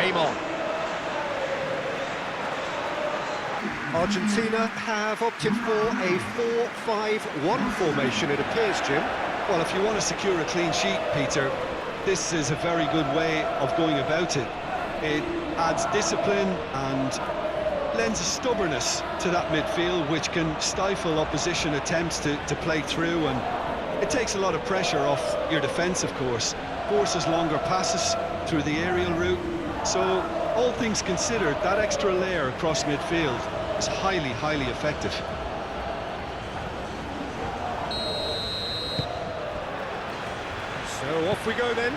game on. Argentina have opted for a 4-5-1 formation, it appears, Jim. Well, if you want to secure a clean sheet, Peter, this is a very good way of going about it. It adds discipline and lends a stubbornness to that midfield, which can stifle opposition attempts to play through, and it takes a lot of pressure off your defence, of course. Forces longer passes through the aerial route. So, all things considered, that extra layer across midfield is highly, highly effective. So off we go then.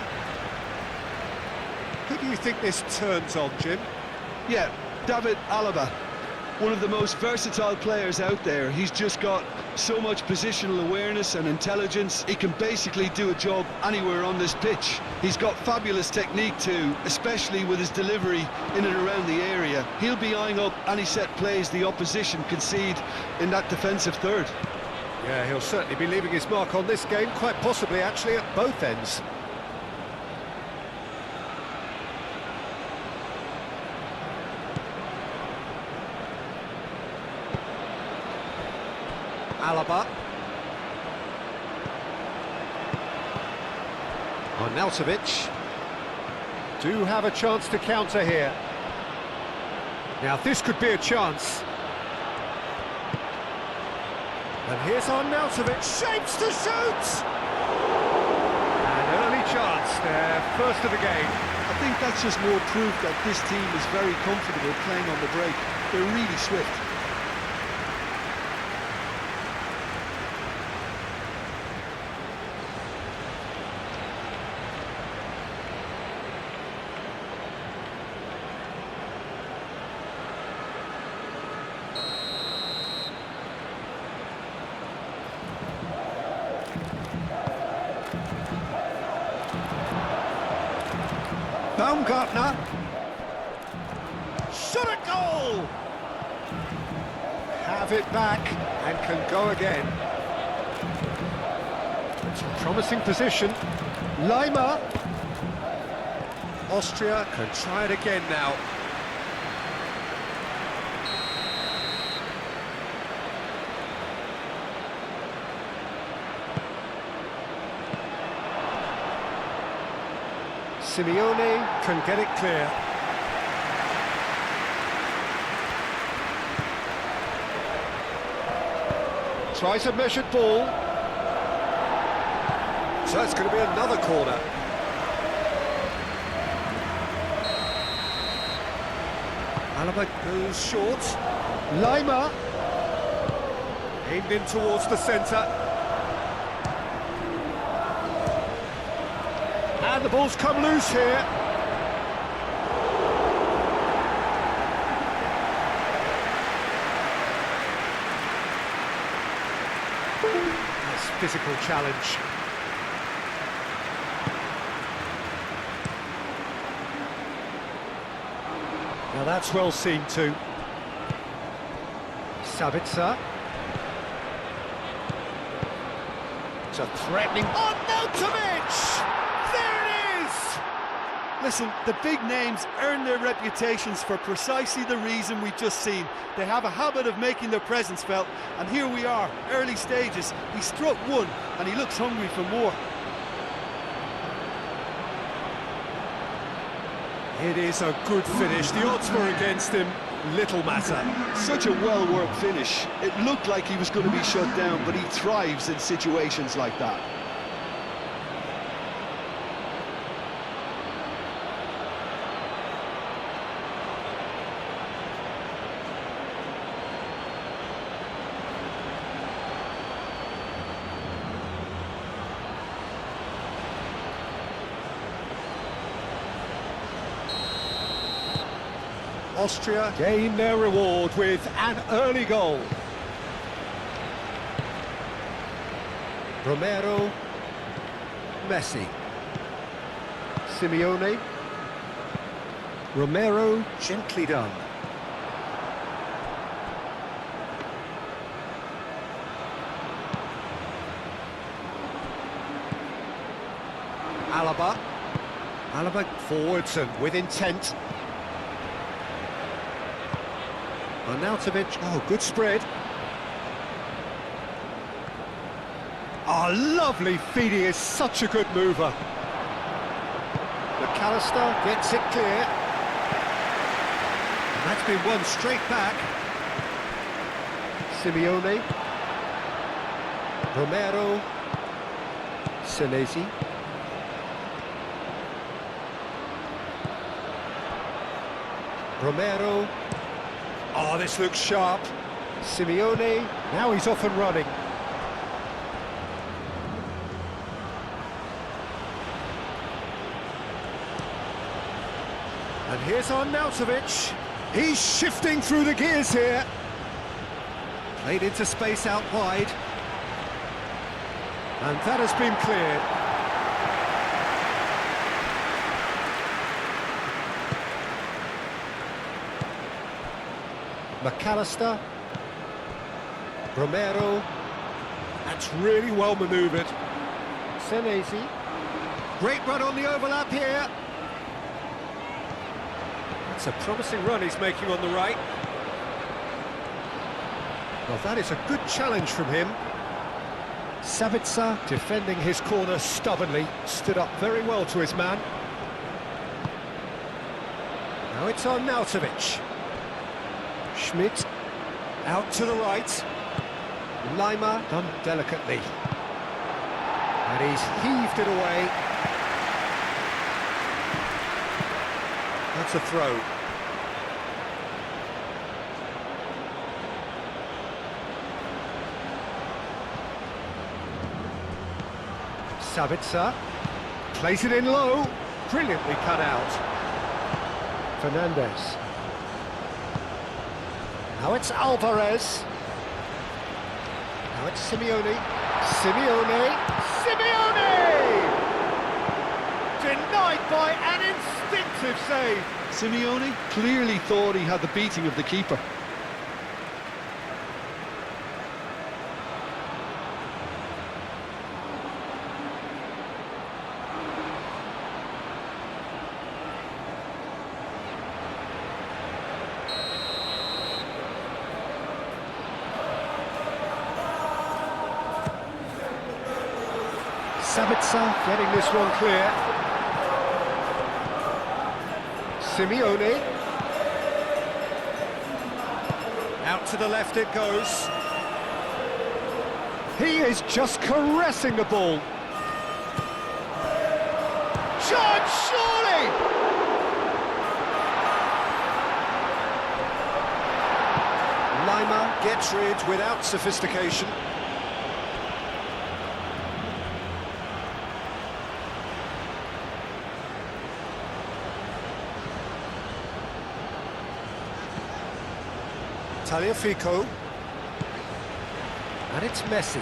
Who do you think this turns on, Jim? Yeah, David Alaba, one of the most versatile players out there. He's just got so much positional awareness and intelligence. He can basically do a job anywhere on this pitch. He's got fabulous technique too, especially with his delivery in and around the area. He'll be eyeing up any set plays the opposition concede in that defensive third. Yeah, he'll certainly be leaving his mark on this game, quite possibly actually at both ends. Alaba. Arnautovic. Do have a chance to counter here. Now this could be a chance. And here's Arnautovic, shapes to shoot! An early chance there, first of the game. I think that's just more proof that this team is very comfortable playing on the break. They're really swift. Baumgartner. Shot a goal! Have it back and can go again. It's a promising position. Lima. Austria can try it again now. Simeone can get it clear. Tries a measured ball. So it's going to be another corner. Alaba goes short. Lima. Aimed in towards the centre. And the ball's come loose here. Nice physical challenge. Now that's well seen too. Sabitzer. It's a threatening... Arnautovic! Listen, the big names earn their reputations for precisely the reason we've just seen. They have a habit of making their presence felt, and here we are, early stages. He struck one, and he looks hungry for more. It is a good finish. The odds were against him. Little matter. Such a well-worked finish. It looked like he was going to be shut down, but he thrives in situations like that. Austria gain their reward with an early goal. Romero, Messi, Simeone, Romero, gently done. Alaba forwards and with intent. Arnautovic, oh, good spread. Oh, lovely feed, he is such a good mover. McAllister gets it clear. And that's been won straight back. Simeone. Romero. Senesi. Romero. Oh, this looks sharp. Simeone. Now he's off and running. And here's Arnautovic. He's shifting through the gears here. Played into space out wide. And that has been cleared. McAllister. Romero. That's really well manoeuvred. Senesi. Great run on the overlap here. It's a promising run he's making on the right. Well, that is a good challenge from him. Savitzer defending his corner stubbornly, stood up very well to his man. Now it's Arnautovic. Schmidt out to the right. Lima done delicately. And he's heaved it away. That's a throw. Savitzer plays it in low, brilliantly cut out. Fernandez. Now it's Alvarez. Now it's Simeone. Simeone! Denied by an instinctive save. Simeone clearly thought he had the beating of the keeper. Savitzer getting this one clear. Simeone. Out to the left it goes. He is just caressing the ball. Chance, surely! Lima gets rid without sophistication. Tagliafico. And it's Messi.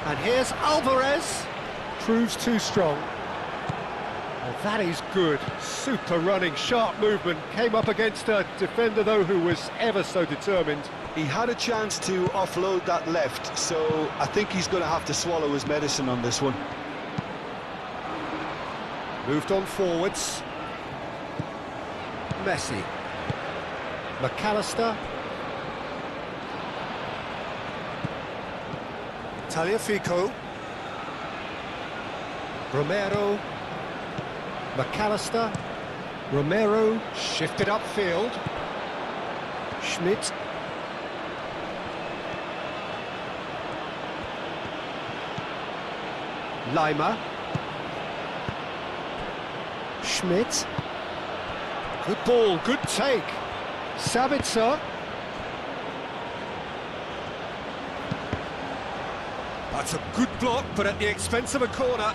And here's Alvarez. Proves too strong. Well, that is good. Super running, sharp movement. Came up against a defender, though, who was ever so determined. He had a chance to offload that left, so I think he's going to have to swallow his medicine on this one. Moved on forwards. Messi. McAllister. Tagliafico. Romero. McAllister. Romero shifted upfield. Schmidt. Lima. Schmidt. Good ball, good take. Savitzer. That's a good block, but at the expense of a corner.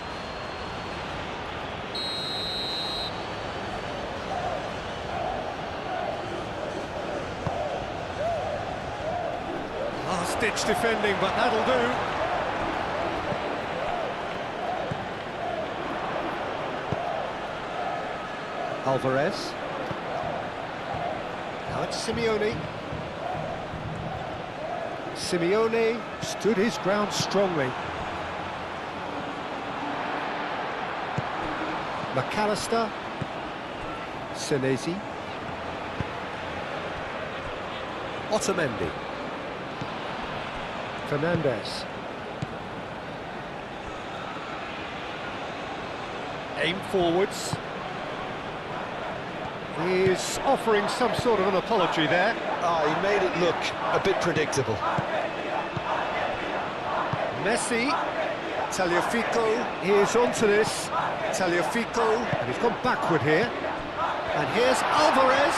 Last-ditch defending, but that'll do. Alvarez. Now it's Simeone. Simeone stood his ground strongly. McAllister. Senesi. Otamendi. Fernandez. Aim forwards. He's offering some sort of an apology there. He made it look a bit predictable. Messi. Tagliafico. He's onto this. Tagliafico. And he's gone backward here. And here's Alvarez.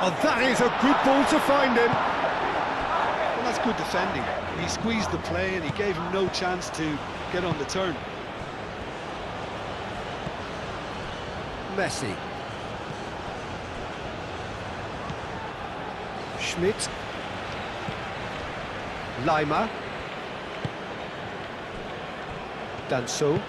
Oh, that is a good ball to find him. Well, that's good defending. He squeezed the play and he gave him no chance to get on the turn. Messi. Schmidt. Lima. Danso.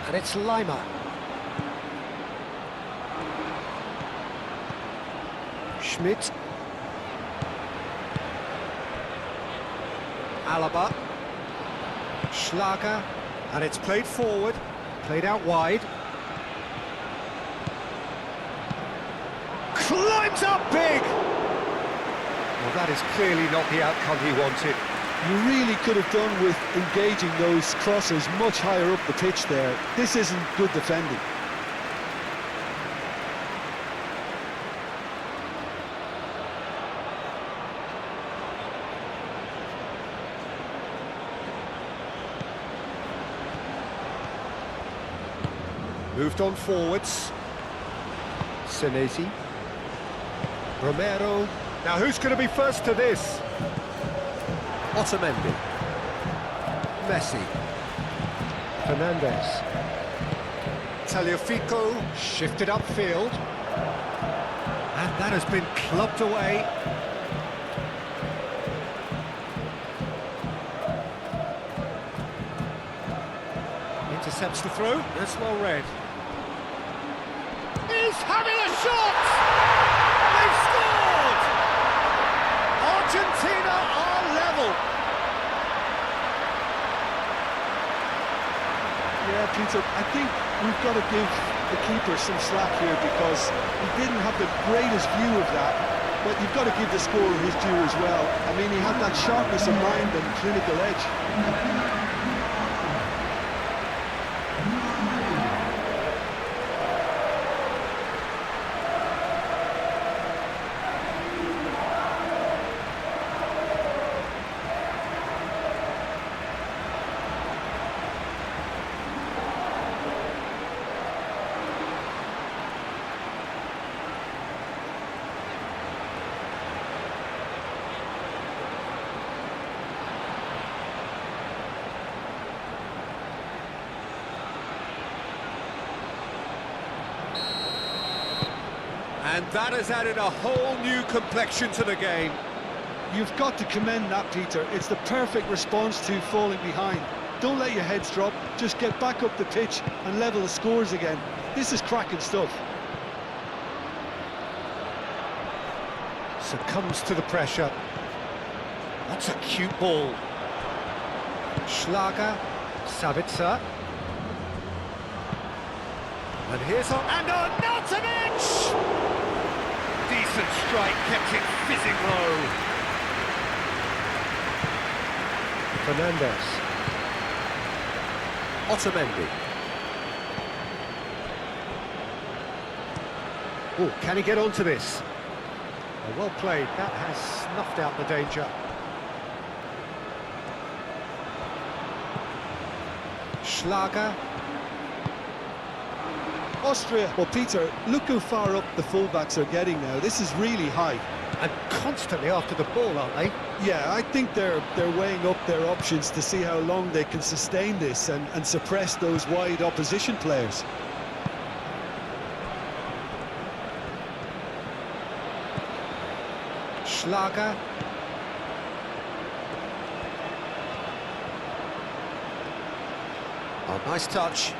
And it's Lima. Schmidt. Alaba. Schlager. And it's played forward. Played out wide. Climbs up big! Well, that is clearly not the outcome he wanted. You really could have done with engaging those crossers much higher up the pitch there. This isn't good defending. Moved on forwards. Senesi. Romero. Now who's going to be first to this? Otamendi. Messi. Fernandez. Tagliafico shifted upfield. And that has been clubbed away. Intercepts the throw. That's well read. He's having a shot! They've scored! Argentina are level. Yeah, Peter, I think we've got to give the keeper some slack here because he didn't have the greatest view of that, but you've got to give the scorer his due as well. I mean, he had that sharpness of mind and clinical edge. And that has added a whole new complexion to the game. You've got to commend that, Peter. It's the perfect response to falling behind. Don't let your heads drop, just get back up the pitch and level the scores again. This is cracking stuff. Succumbs to the pressure. That's a cute ball. Schlager, Savitzer. And here's Arnautovic! Decent strike, kept it fizzing low. Fernandez. Otamendi. Oh, can he get onto this? Oh, well played, that has snuffed out the danger. Schlager. Austria. Well, Peter, look how far up the fullbacks are getting now. This is really high. And constantly after the ball, aren't they? Yeah, I think they're weighing up their options to see how long they can sustain this and suppress those wide opposition players. Schlager. Oh, nice touch.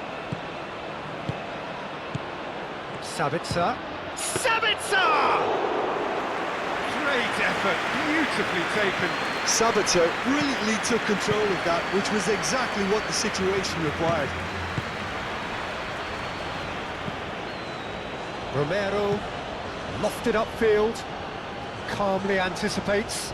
Savitzer. Savitzer! Great effort. effort, beautifully taken. Sabitzer brilliantly took control of that, which was exactly what the situation required. Romero, lofted upfield, calmly anticipates.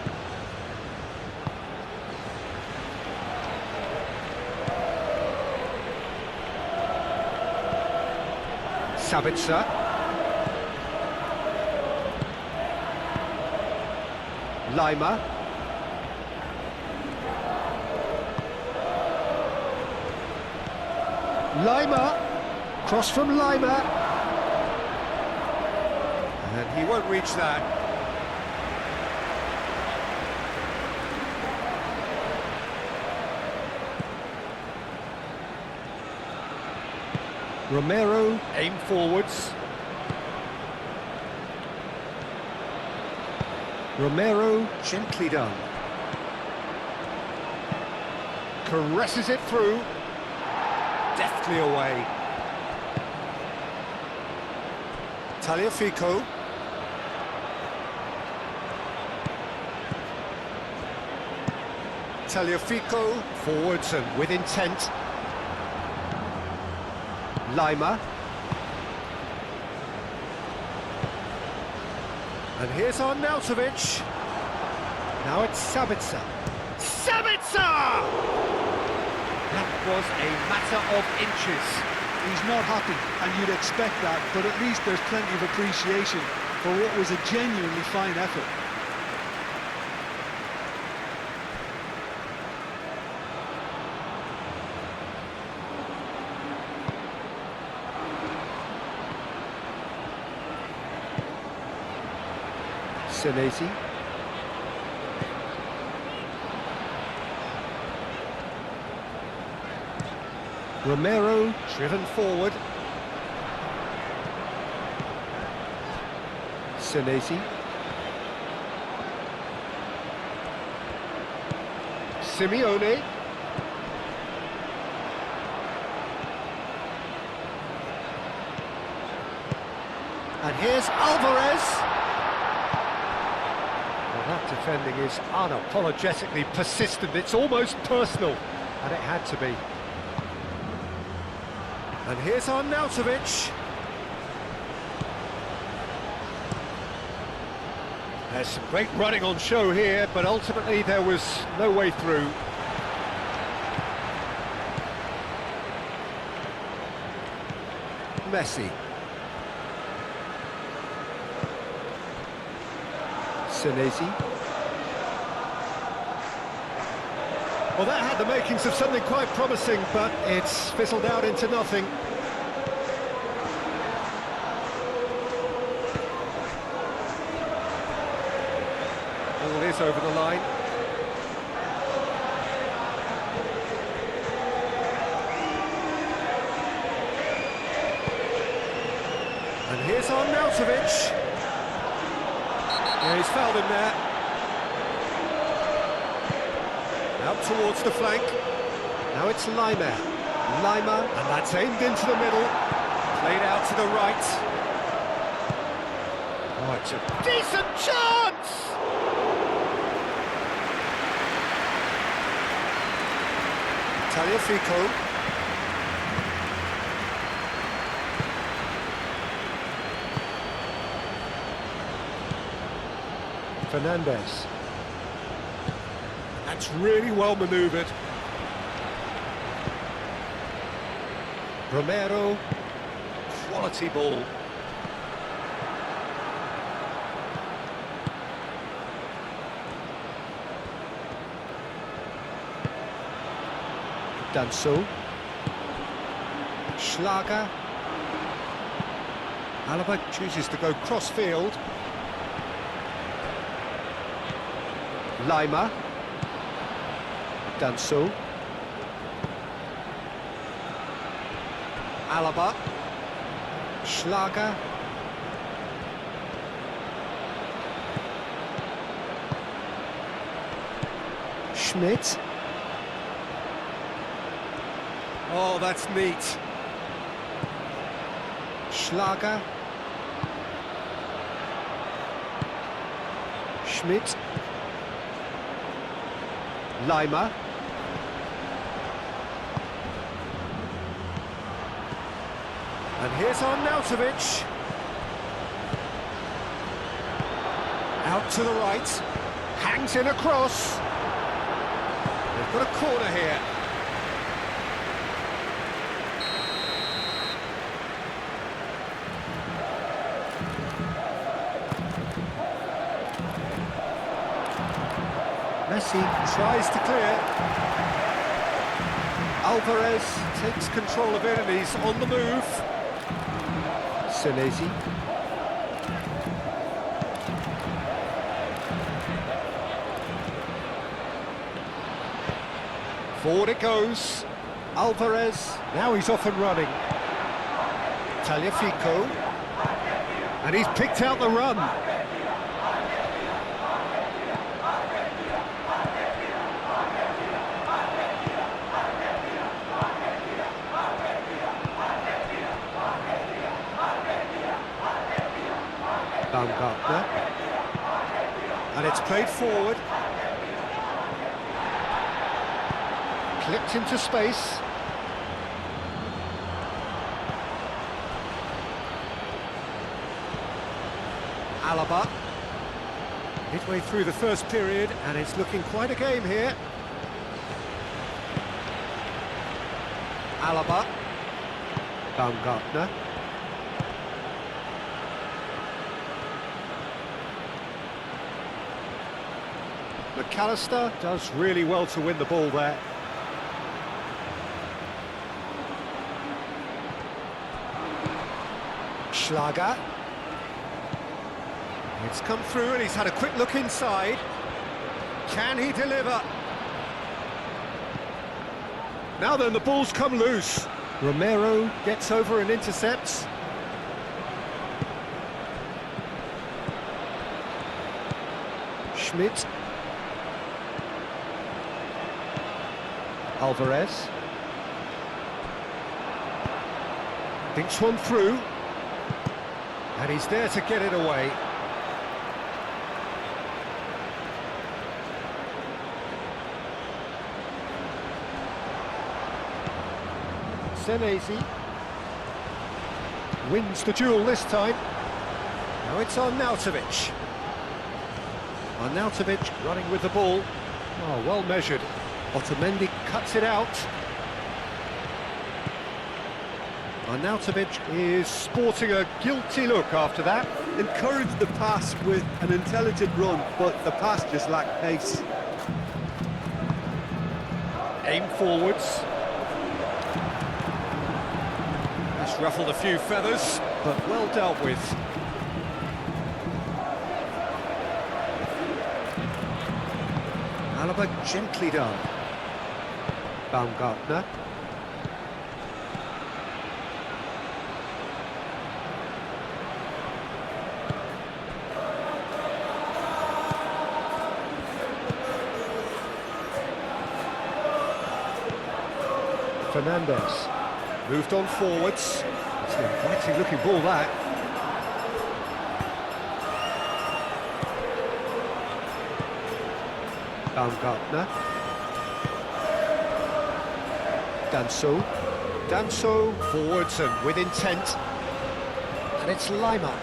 Sabitzer. Lima. Lima. Cross from Lima. And he won't reach that. Romero, aim forwards. Romero, gently done. Caresses it through. Deftly away. Tagliafico. Tagliafico, forwards and with intent. Lima. And here's Arnautovic. Now it's Sabitzer. Sabitzer! That was a matter of inches. He's not happy, and you'd expect that, but at least there's plenty of appreciation for what was a genuinely fine effort. Senesi. Romero, driven forward. Senesi. Simeone. And here's Alvarez. That defending is unapologetically persistent. It's almost personal, and it had to be. And here's Arnautovic. There's some great running on show here, but ultimately there was no way through. Messi. Senesi. Well, that had the makings of something quite promising, but it's fizzled out into nothing. Ball is over the line. And here's Arnautovic. Yeah, he's fouled him there. Out towards the flank. Now it's Lima. Lima, and that's aimed into the middle. Played out to the right. Oh, it's a decent chance! Tagliafico. Fernandez. That's really well manoeuvred. Romero. Quality ball. Done so. Schlager. Alaba chooses to go cross-field. Lima. Done so. Alaba. Schlager. Schmidt. Oh, that's neat. Schlager. Schmidt. Lima. And here's Arnautovic. Out to the right. Hangs in across. They've got a corner here. Messi tries to clear. Alvarez takes control of it and he's on the move. Senesi. Forward it goes. Alvarez, now he's off and running. Tagliafico. And he's picked out the run. Baumgartner. And it's played forward. Clipped into space. Alaba. Midway through the first period, and it's looking quite a game here. Alaba. Baumgartner. McAllister does really well to win the ball there. Schlager. It's come through and he's had a quick look inside. Can he deliver? Now then, the ball's come loose. Romero gets over and intercepts. Schmidt. Alvarez. Thinks one through. And he's there to get it away. Senesi wins the duel this time. Now it's Arnautovic. Arnautovic running with the ball. Oh, well measured. Otamendi cuts it out. Arnautovic is sporting a guilty look after that. Encouraged the pass with an intelligent run, but the pass just lacked pace. Aim forwards. That's ruffled a few feathers, but well dealt with. Alaba gently done. Baumgartner. Fernandez moved on forwards. It's an inviting looking ball that. Baumgartner. Danso forwards and with intent. And it's Lima.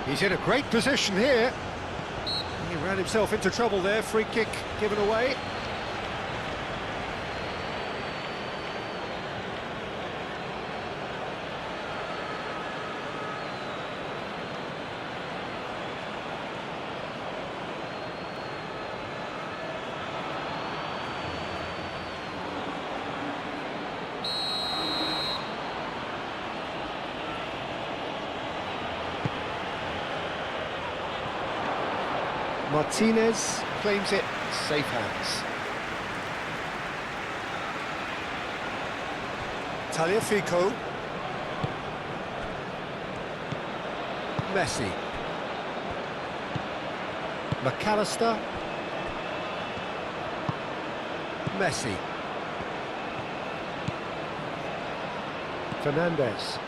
He's in a great position here. He ran himself into trouble there. Free kick given away. Martinez claims it, safe hands. Tagliafico. Messi. McAllister. Messi. Fernandez.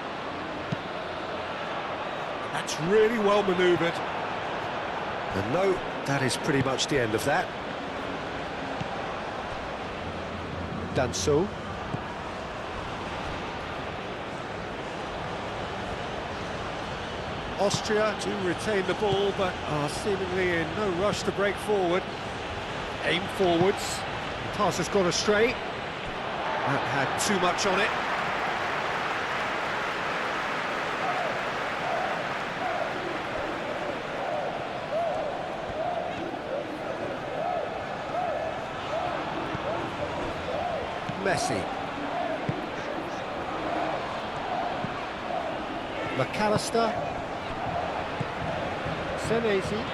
That That's really well manoeuvred. And no, that is pretty much the end of that. Done so. Austria do retain the ball, but are seemingly in no rush to break forward. Aim forwards. The pass has gone astray. That had too much on it. Messi. McAllister. Senesi.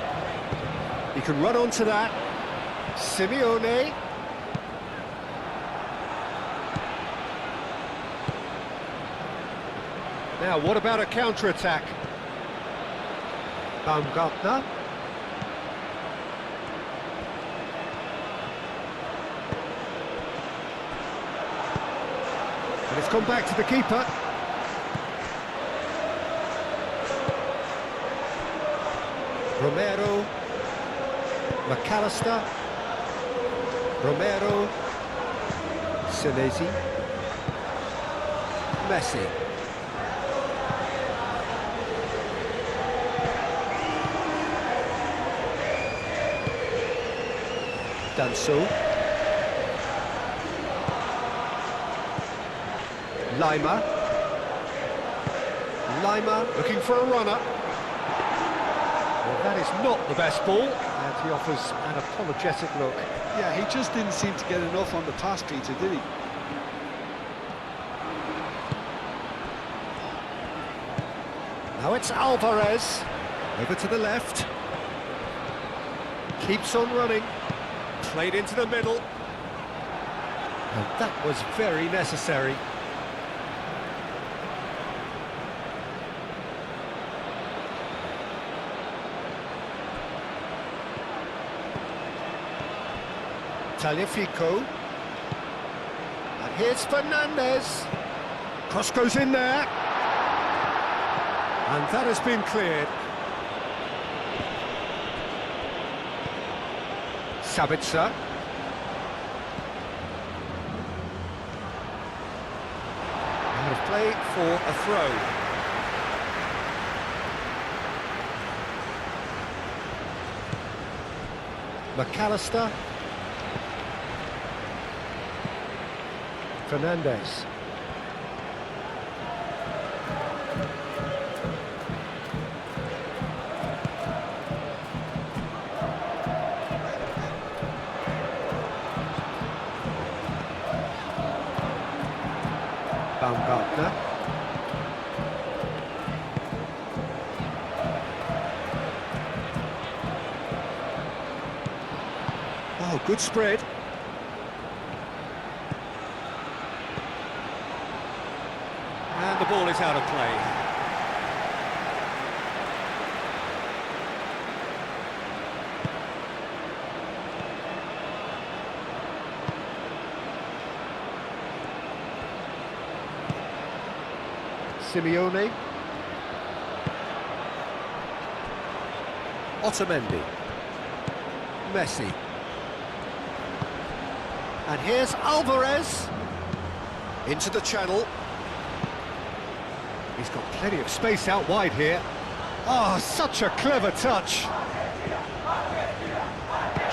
He can run onto that. Simeone. Now, what about a counter-attack? Baumgartner. And it's gone back to the keeper. Romero. McAllister. Romero. Senesi. Messi. Done so. Lima. Lima looking for a runner. Well, that is not the best ball, and he offers an apologetic look. Yeah, he just didn't seem to get enough on the pass, Peter, did he? Now it's Alvarez. Over to the left. Keeps on running. Played into the middle. And that was very necessary. Tagliafico. And here's Fernandez. Cross goes in there. And that has been cleared. Sabitzer. Out of play for a throw. McAllister. Fernandez. Baumgartner. Oh, good spread. And the ball is out of play. Simeone. Otamendi. Messi. And here's Alvarez. Into the channel. He's got plenty of space out wide here. Oh, such a clever touch.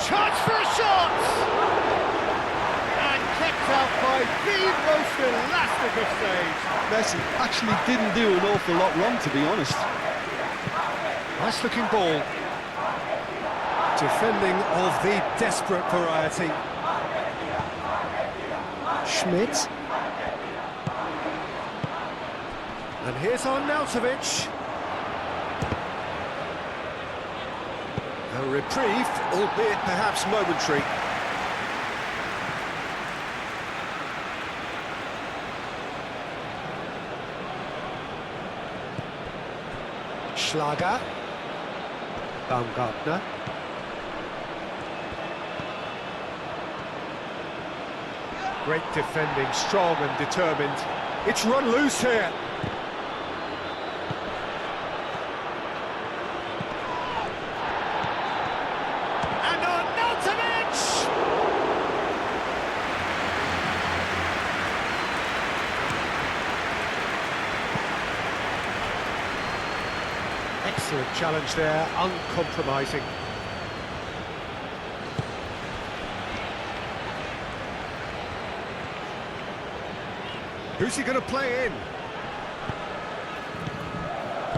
Chance for a shot! And kept out by the most elastic of saves. Messi actually didn't do an awful lot wrong, to be honest. Nice looking ball. Defending of the desperate variety. Schmidt. And here's Arnautovic. A reprieve, albeit perhaps momentary. Schlager. Baumgartner. Great defending, strong and determined. It's run loose here. Excellent challenge there, uncompromising. Who's he going to play in?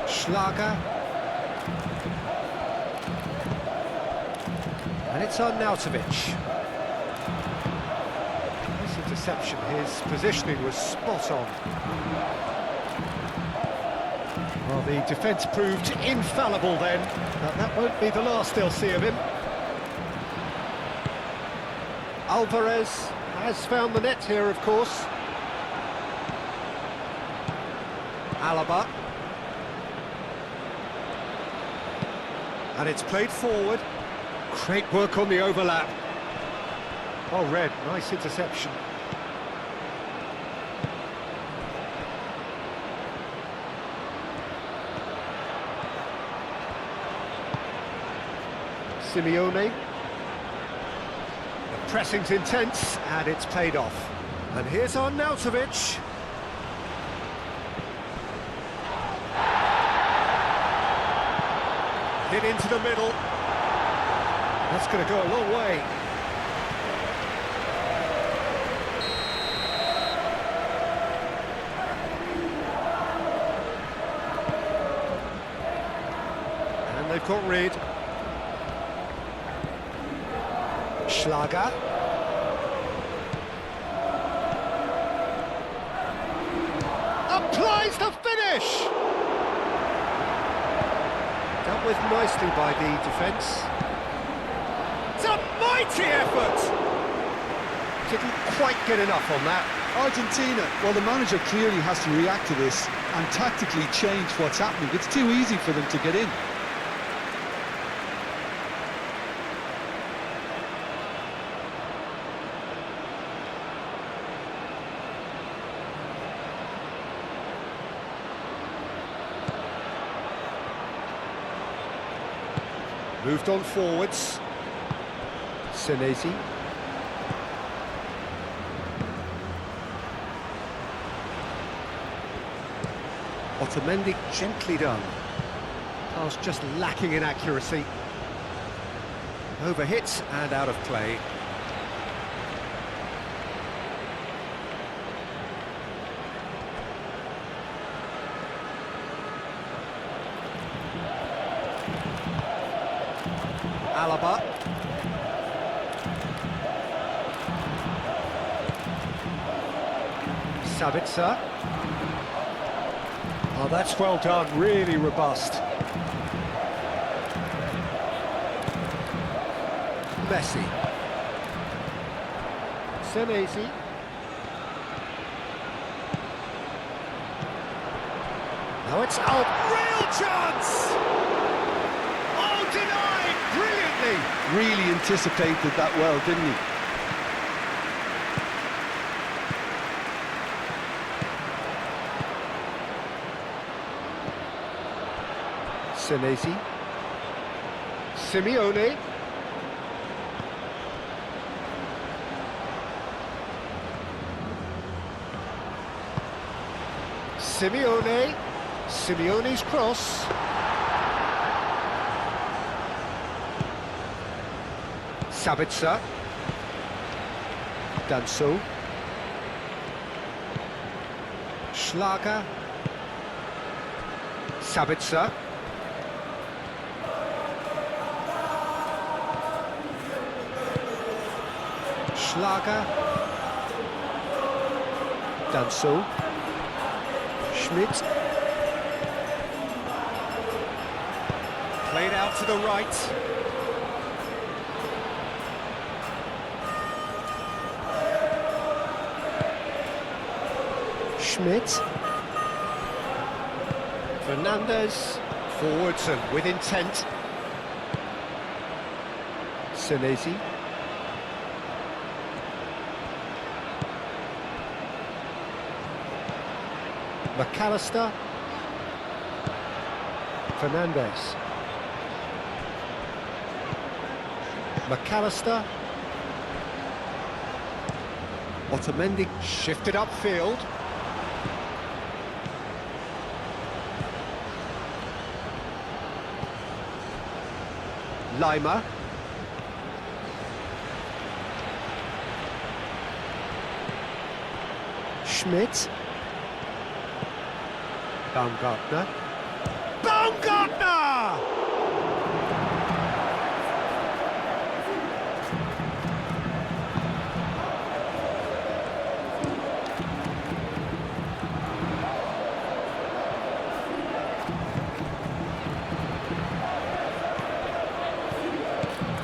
Schlager. And it's on Nautovic. Nice interception, his positioning was spot on. Well, the defence proved infallible then, but that won't be the last they'll see of him. Alvarez has found the net here, of course. Alaba. And it's played forward. Great work on the overlap. Oh, Red, nice interception. Simeone. The pressing's intense, and it's paid off. And here's Arnautovic. Hit into the middle. That's going to go a long way. And they've got rid. Schlager. Applies the finish! Dealt with nicely by the defence. It's a mighty effort! Didn't quite get enough on that. Argentina, well, the manager clearly has to react to this and tactically change what's happening. It's too easy for them to get in. Moved on forwards. Senesi. Otamendi gently done. Pass just lacking in accuracy. Overhits and out of play. Alaba. Sabitzer. Oh, that's well done, really robust. Messi. Senesi. Now it's out. Real chance! Oh, denied! Brilliantly! Really anticipated that well, didn't he? Senesi. Simeone. Simeone. Simeone's cross. Sabitzer. Danso. Schlager. Sabitzer. Schlager. Danso. Schmidt. Played out to the right. Schmidt. Fernandez. Forwards and with intent. Senesi. McAllister. Fernandez. McAllister. Otamendi shifted upfield. Lima. Schmidt. Baumgartner. Baumgartner!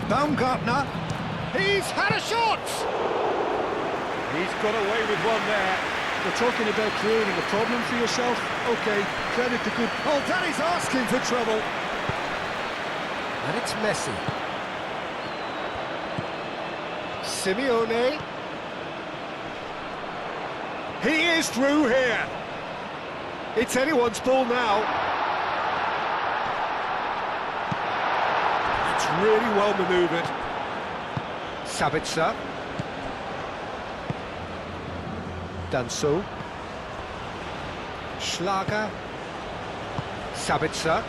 Baumgartner. He's had a shot! He's got away with one there. We're talking about creating a problem for yourself. Okay, credit to good... Oh, that is asking for trouble. And it's Messi. Simeone. He is through here. It's anyone's ball now. It's really well manoeuvred. Sabitzer. Danso. Schlager. Sabitzer.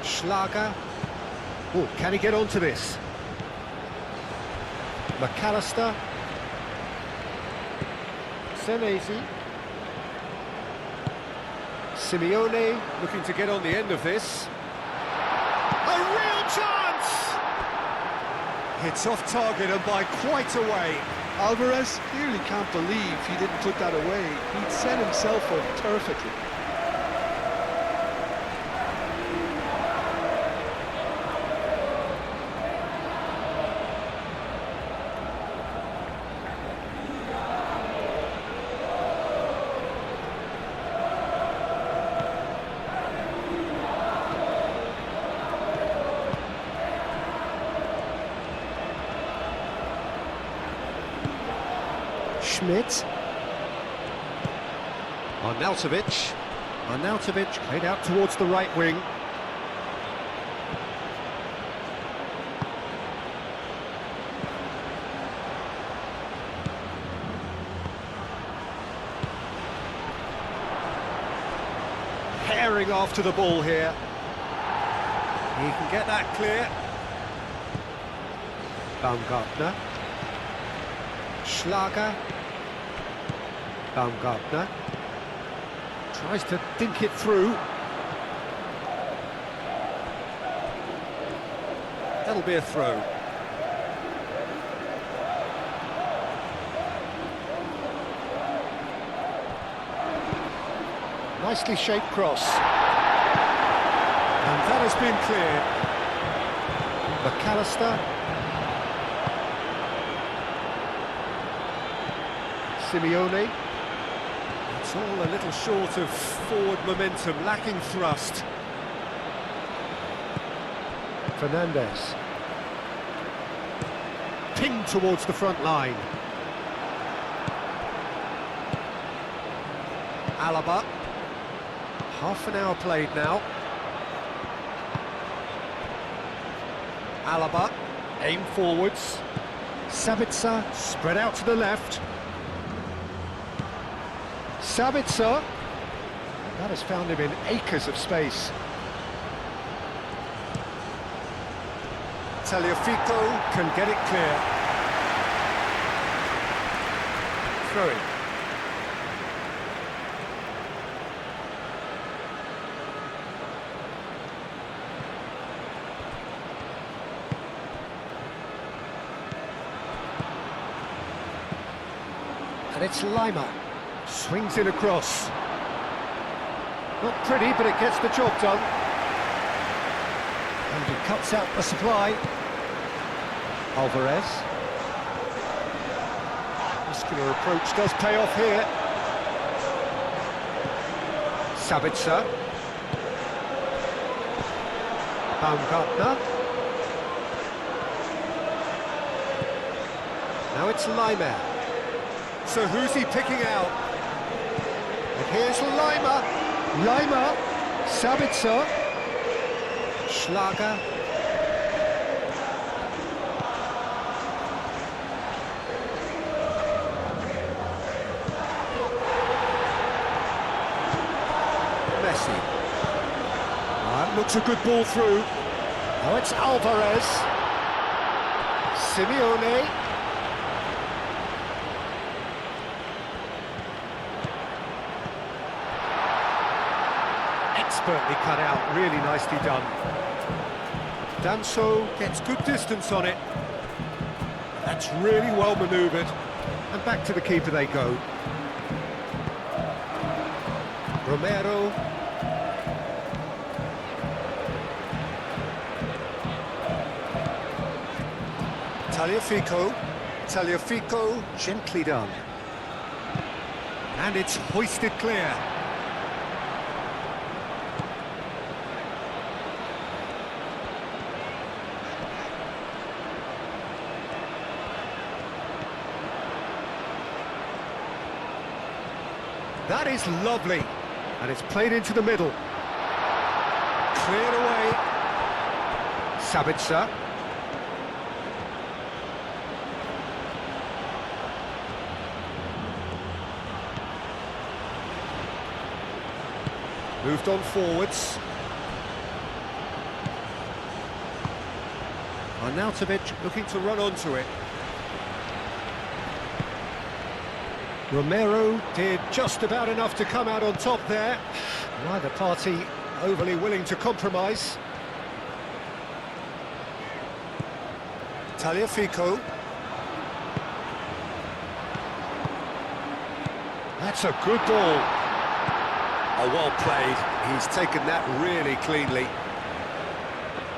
Schlager. Oh, can he get onto this? McAllister. Senesi. Simeone looking to get on the end of this. A real chance! It's off target and by quite a way. Alvarez clearly can't believe he didn't put that away. He'd set himself up perfectly. Schmidt. Arnautovic. Arnautovic played out towards the right wing. Herring after the ball here. He can get that clear. Baumgartner. Schlager. Baumgartner tries to dink it through. That'll be a throw. Nicely shaped cross. And that has been cleared. McAllister. Simeone. It's all a little short of forward momentum, lacking thrust. Fernandez. Pinged towards the front line. Alaba. Half an hour played now. Alaba. Aim forwards. Sabitzer spread out to the left. Sabitzer, that has found him in acres of space. Tagliafico can get it clear. Flurry. And it's Lima. Swings in across. Not pretty, but it gets the job done. And he cuts out the supply. Alvarez. Muscular approach does pay off here. Sabitzer. Baumgartner. Now it's Lima. So who's he picking out? And here's Lima. Lima. Sabitzer. Schlager. Messi. That looks a good ball through. Oh, it's Alvarez. Simeone. Expertly cut out, really nicely done. Danso gets good distance on it. That's really well manoeuvred. And back to the keeper they go. Romero. Tagliafico, gently done. And it's hoisted clear. That is lovely. And it's played into the middle. Cleared away. Sabitzer. Moved on forwards. Arnautovic looking to run onto it. Romero did just about enough to come out on top there. Neither party overly willing to compromise. Tagliafico. That's a good ball. Oh, well played. He's taken that really cleanly.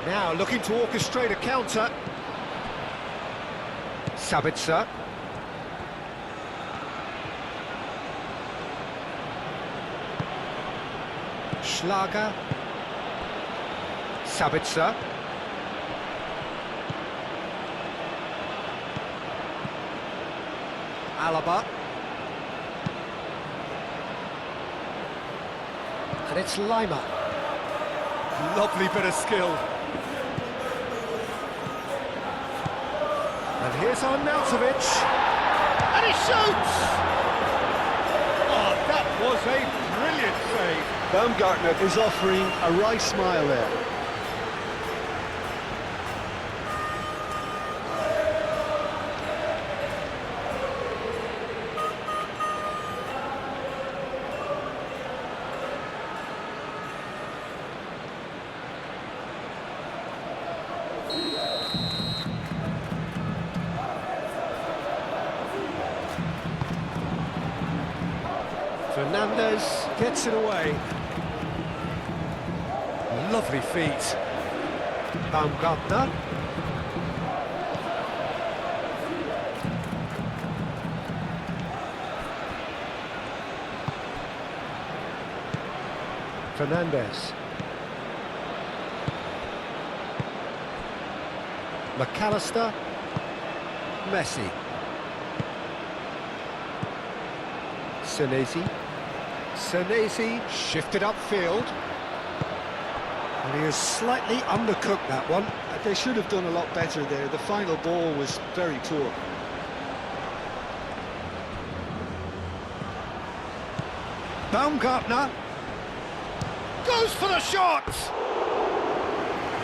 Now looking to orchestrate a counter. Sabitzer. Schlager. Sabitzer. Alaba. And it's Lima. Lovely bit of skill. And here's Arnautovic. And he shoots! Oh, that was a brilliant save. Baumgartner is offering a wry smile there. Fernandez gets it away. Lovely feet. Baumgartner. Fernandez. McAllister. Messi. Senesi shifted upfield. And he has slightly undercooked that one. They should have done a lot better there. The final ball was very poor. Baumgartner goes for the shot!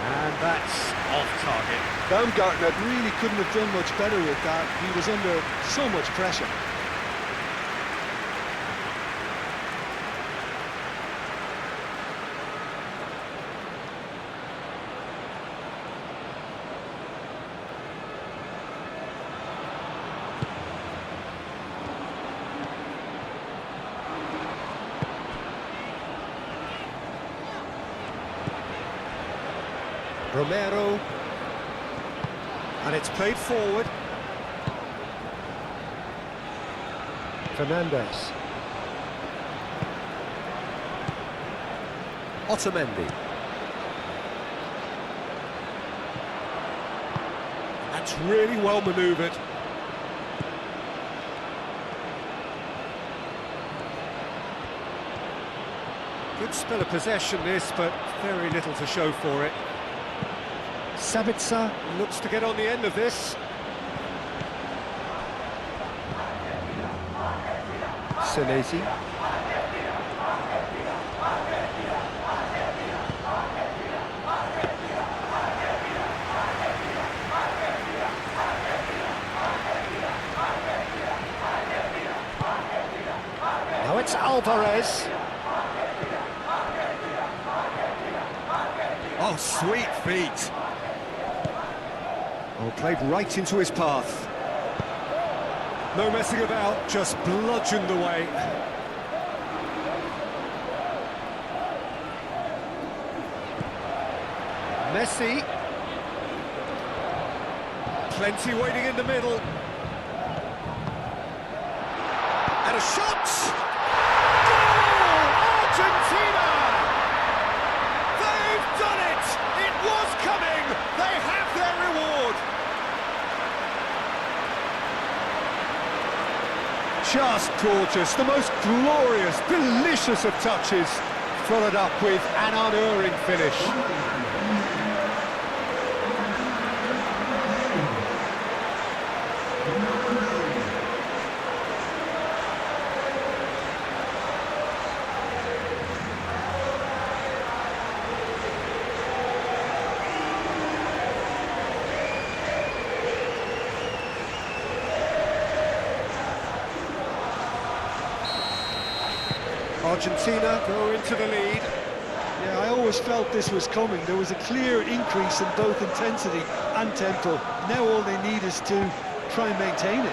And that's off target. Baumgartner really couldn't have done much better with that. He was under so much pressure. Romero, and it's played forward. Fernandez. Otamendi. That's really well manoeuvred. Good spell of possession this, but very little to show for it. Sabitzer looks to get on the end of this. Senesi. it's Alvarez. Oh, sweet feet. Oh, played right into his path. No messing about, just bludgeoned away. Messi. Plenty waiting in the middle. And a shot! Goal! Argentina! They've done it! It was coming! They have their reward! Just gorgeous, the most glorious, delicious of touches, followed up with an unerring finish. Argentina go into the lead. Yeah, I always felt this was coming. There was a clear increase in both intensity and tempo. Now all they need is to try and maintain it.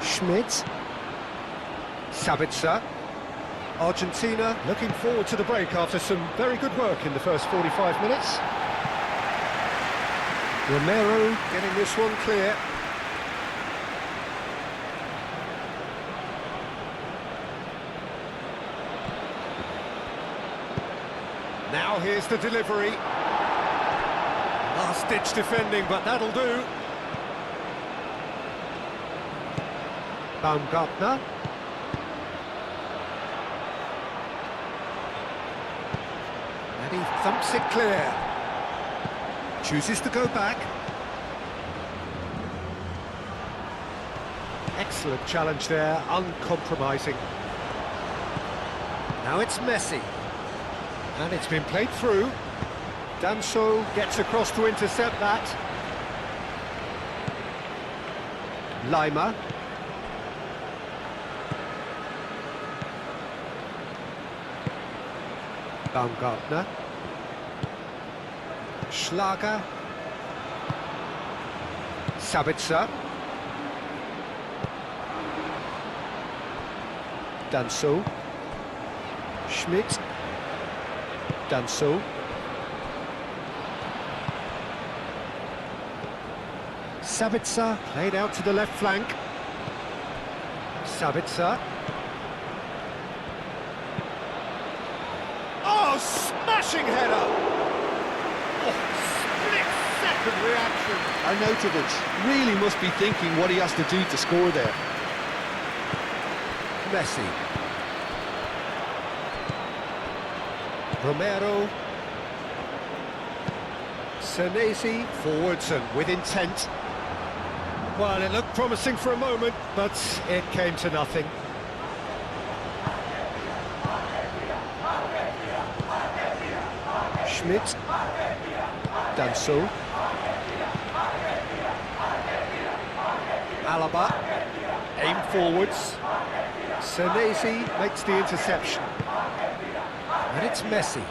Schmidt. Sabitzer. Argentina looking forward to the break after some very good work in the first 45 minutes. Romero getting this one clear. Now here's the delivery. Last-ditch defending, but that'll do. Baumgartner. And he thumps it clear. Chooses to go back. Excellent challenge there, uncompromising. Now it's Messi. And it's been played through. Danso gets across to intercept that. Lima. Baumgartner. Schlager. Sabitzer. Danso. Schmidt. Danso. Sabitzer played out to the left flank. Sabitzer. Oh, smashing header! Oh, split-second reaction. Arnautovic really must be thinking what he has to do to score there. Messi. Romero. Senesi forwards and with intent. Well, it looked promising for a moment, but it came to nothing. Schmidt. Danso. Alaba. Aim forwards. Senesi makes the interception. And it's Messi.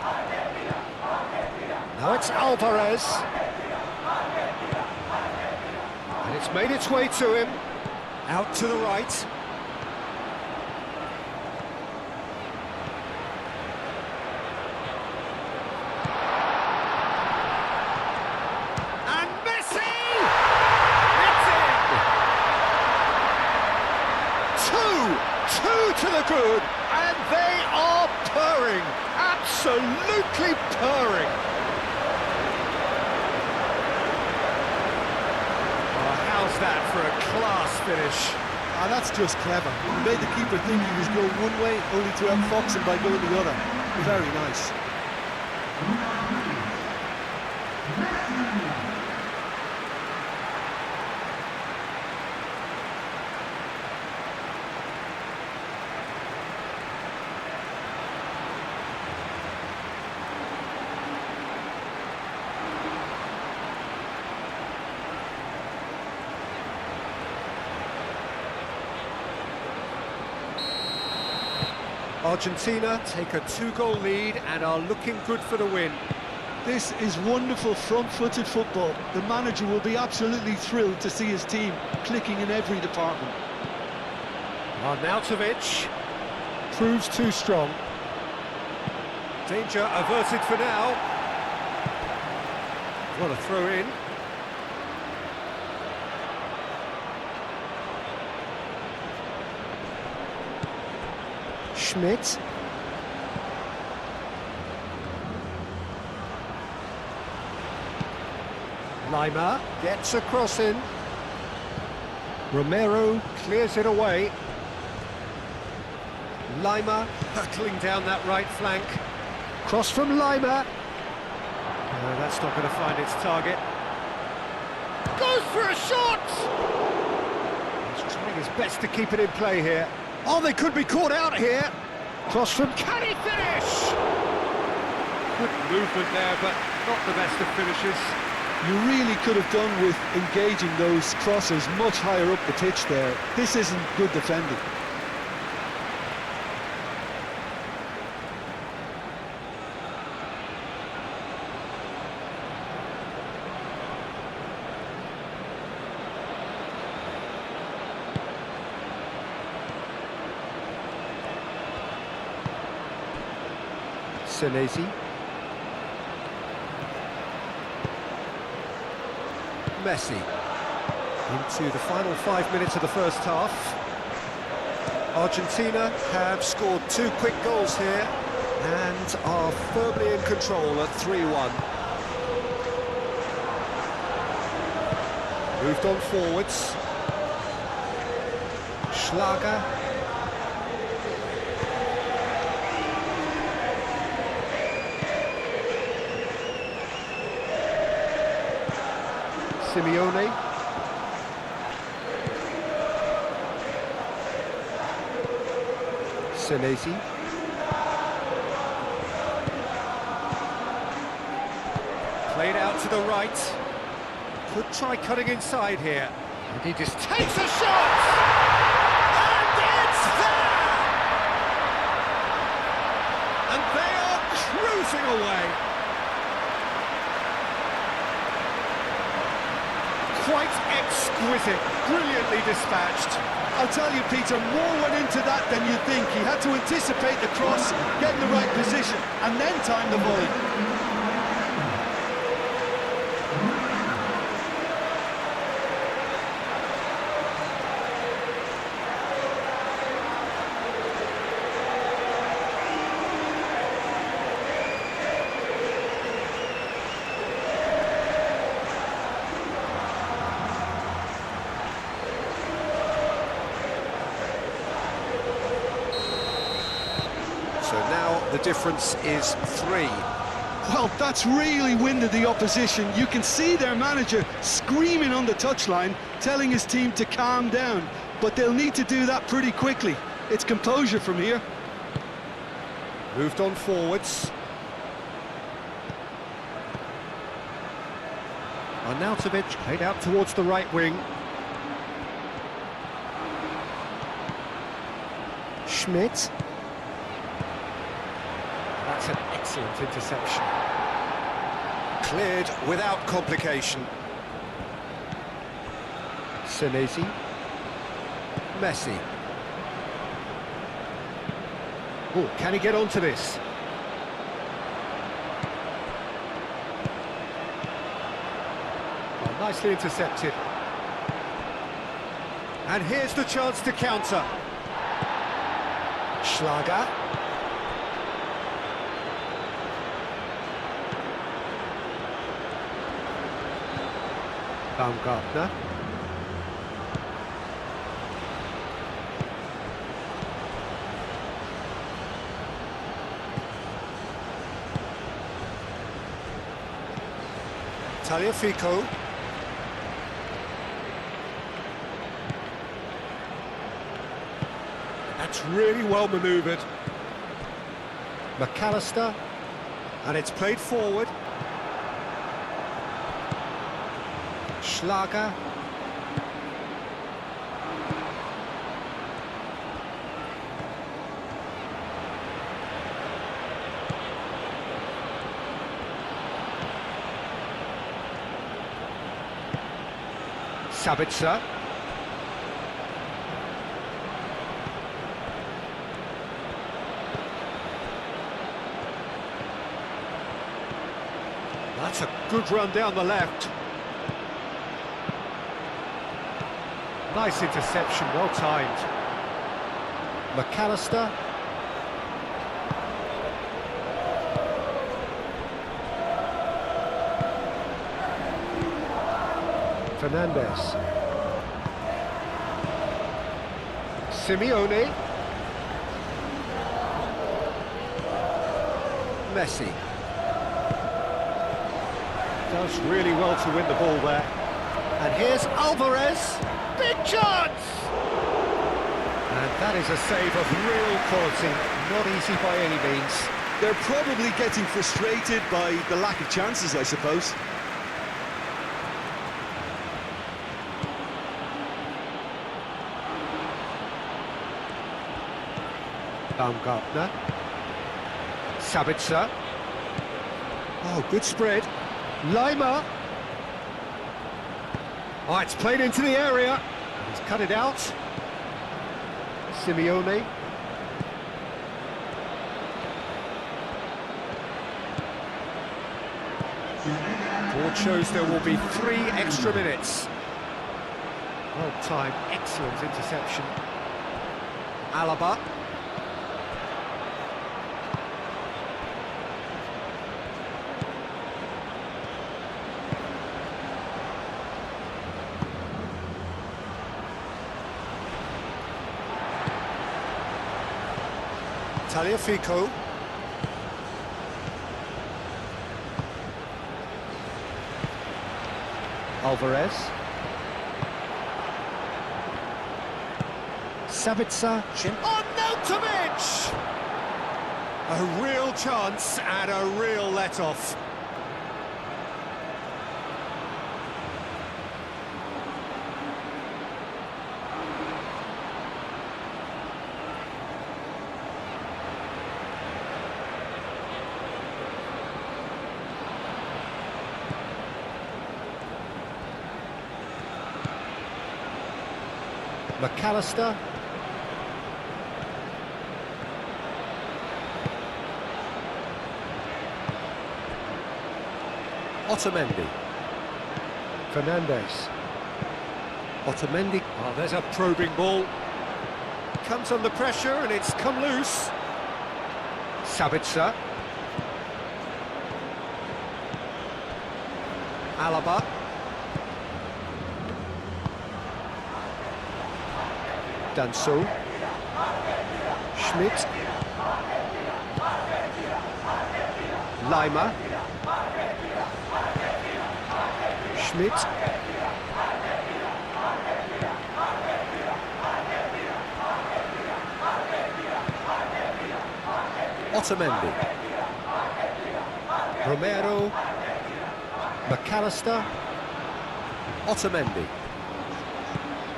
Now it's Alvarez. And it's made its way to him. Out to the right. And Messi! It's in! Two to the good. And they are purring. Absolutely purring. How's that for a class finish? Ah, that's just clever. He made the keeper think he was going one way, only to outfox him by going the other. Very nice. Argentina take a 2-goal lead and are looking good for the win. This is wonderful front-footed football. The manager will be absolutely thrilled to see his team clicking in every department. Arnautovic proves too strong. Danger averted for now. What a throw in. Schmidt. Lima gets a cross in. Romero clears it away. Lima hurtling down that right flank. Cross from Lima. No, that's not going to find its target. Goes for a shot! He's trying his best to keep it in play here. Oh, they could be caught out here. Cross from... Can he finish? Good movement there, but not the best of finishes. You really could have done with engaging those crosses much higher up the pitch there. This isn't good defending. Senesi. Messi. Into the final 5 minutes of the first half. Argentina have scored 2 quick goals here and are firmly in control at 3-1. Moved on forwards. Schlager. Simeone. Senesi. Played out to the right. Could try cutting inside here. And he just takes a shot! And it's there! And they are cruising away. Quite exquisite, brilliantly dispatched. I'll tell you, Peter, more went into that than you'd think. He had to anticipate the cross, get in the right position, and then time the volley. So now the difference is 3. Well, that's really winded the opposition. You can see their manager screaming on the touchline, telling his team to calm down. But they'll need to do that pretty quickly. It's composure from here. Moved on forwards. Arnautovic played out towards the right wing. Schmidt. That's an excellent interception. Cleared without complication. Senesi. Messi. Oh, can he get onto this? Oh, nicely intercepted. And here's the chance to counter. Schlager. Baumgartner. Tagliafico. That's really well manoeuvred. McAllister. And it's played forward. Schlager. Sabitzer. That's a good run down the left. Nice interception, well timed. McAllister. Fernandez. Simeone. Messi. Does really well to win the ball there. And here's Alvarez. Big chance! And that is a save of real quality. Not easy by any means. They're probably getting frustrated by the lack of chances, I suppose. Baumgartner. Sabitzer. Oh, good spread. Lima. Oh, it's played into the area. He's cut it out. Simeone. Board shows there will be 3 extra minutes. Well timed, excellent interception. Alaba. Tagliafico. Alvarez. Sabitzer. On Nautovic! A real chance and a real let-off. McAllister. Otamendi. Fernandez. Otamendi. Oh, there's a probing ball. Comes under pressure and it's come loose. Sabitzer. Alaba. Danso. Schmidt. Lima. Schmidt. Otamendi. Romero. McAllister. Otamendi.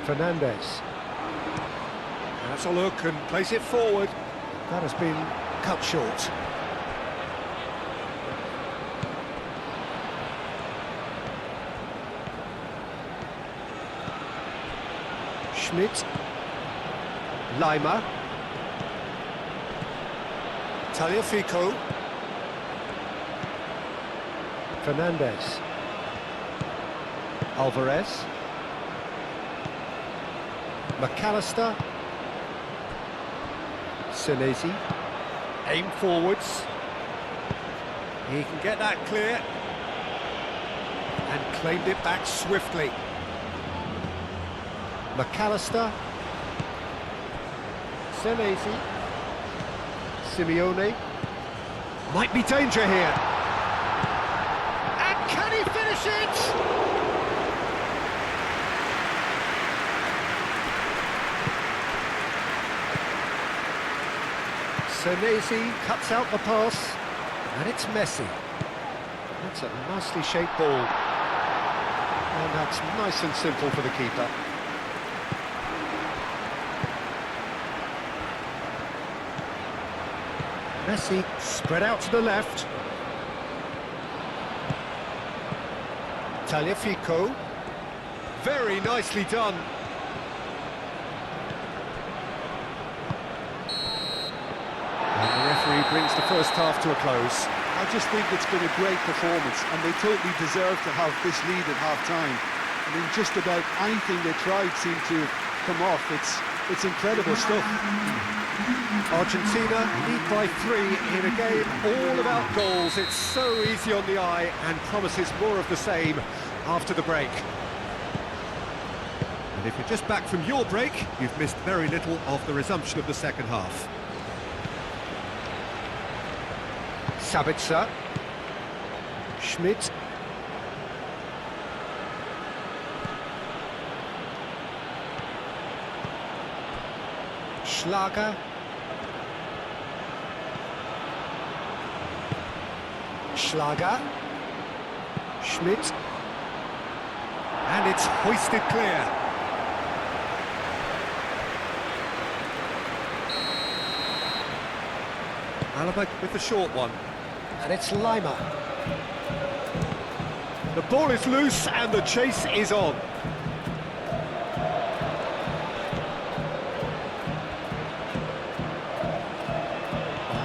Fernandez. That's a look and place it forward. That has been cut short. Schmidt. Lima. Tagliafico. Fernandez. Alvarez. McAllister. Senesi. Aim forwards. He can get that clear. And claimed it back swiftly. McAllister. Senesi. Simeone. Might be danger here. And can he finish it? Senesi cuts out the pass, and it's Messi. That's a nicely shaped ball. And that's nice and simple for the keeper. Messi spread out to the left. Tagliafico. very nicely done. And the referee brings the first half to a close. I just think it's been a great performance, and they totally deserve to have this lead at half-time. I mean, just about anything they tried seemed to have come off. It's incredible stuff. Argentina lead by 3 in a game all about goals. It's so easy on the eye and promises more of the same after the break. And if you're just back from your break, you've missed very little of the resumption of the second half. Sabitzer. Schmidt. Schlager. Schlager. Schmidt. And it's hoisted clear. Alaba with the short one. And it's Lima. The ball is loose and the chase is on.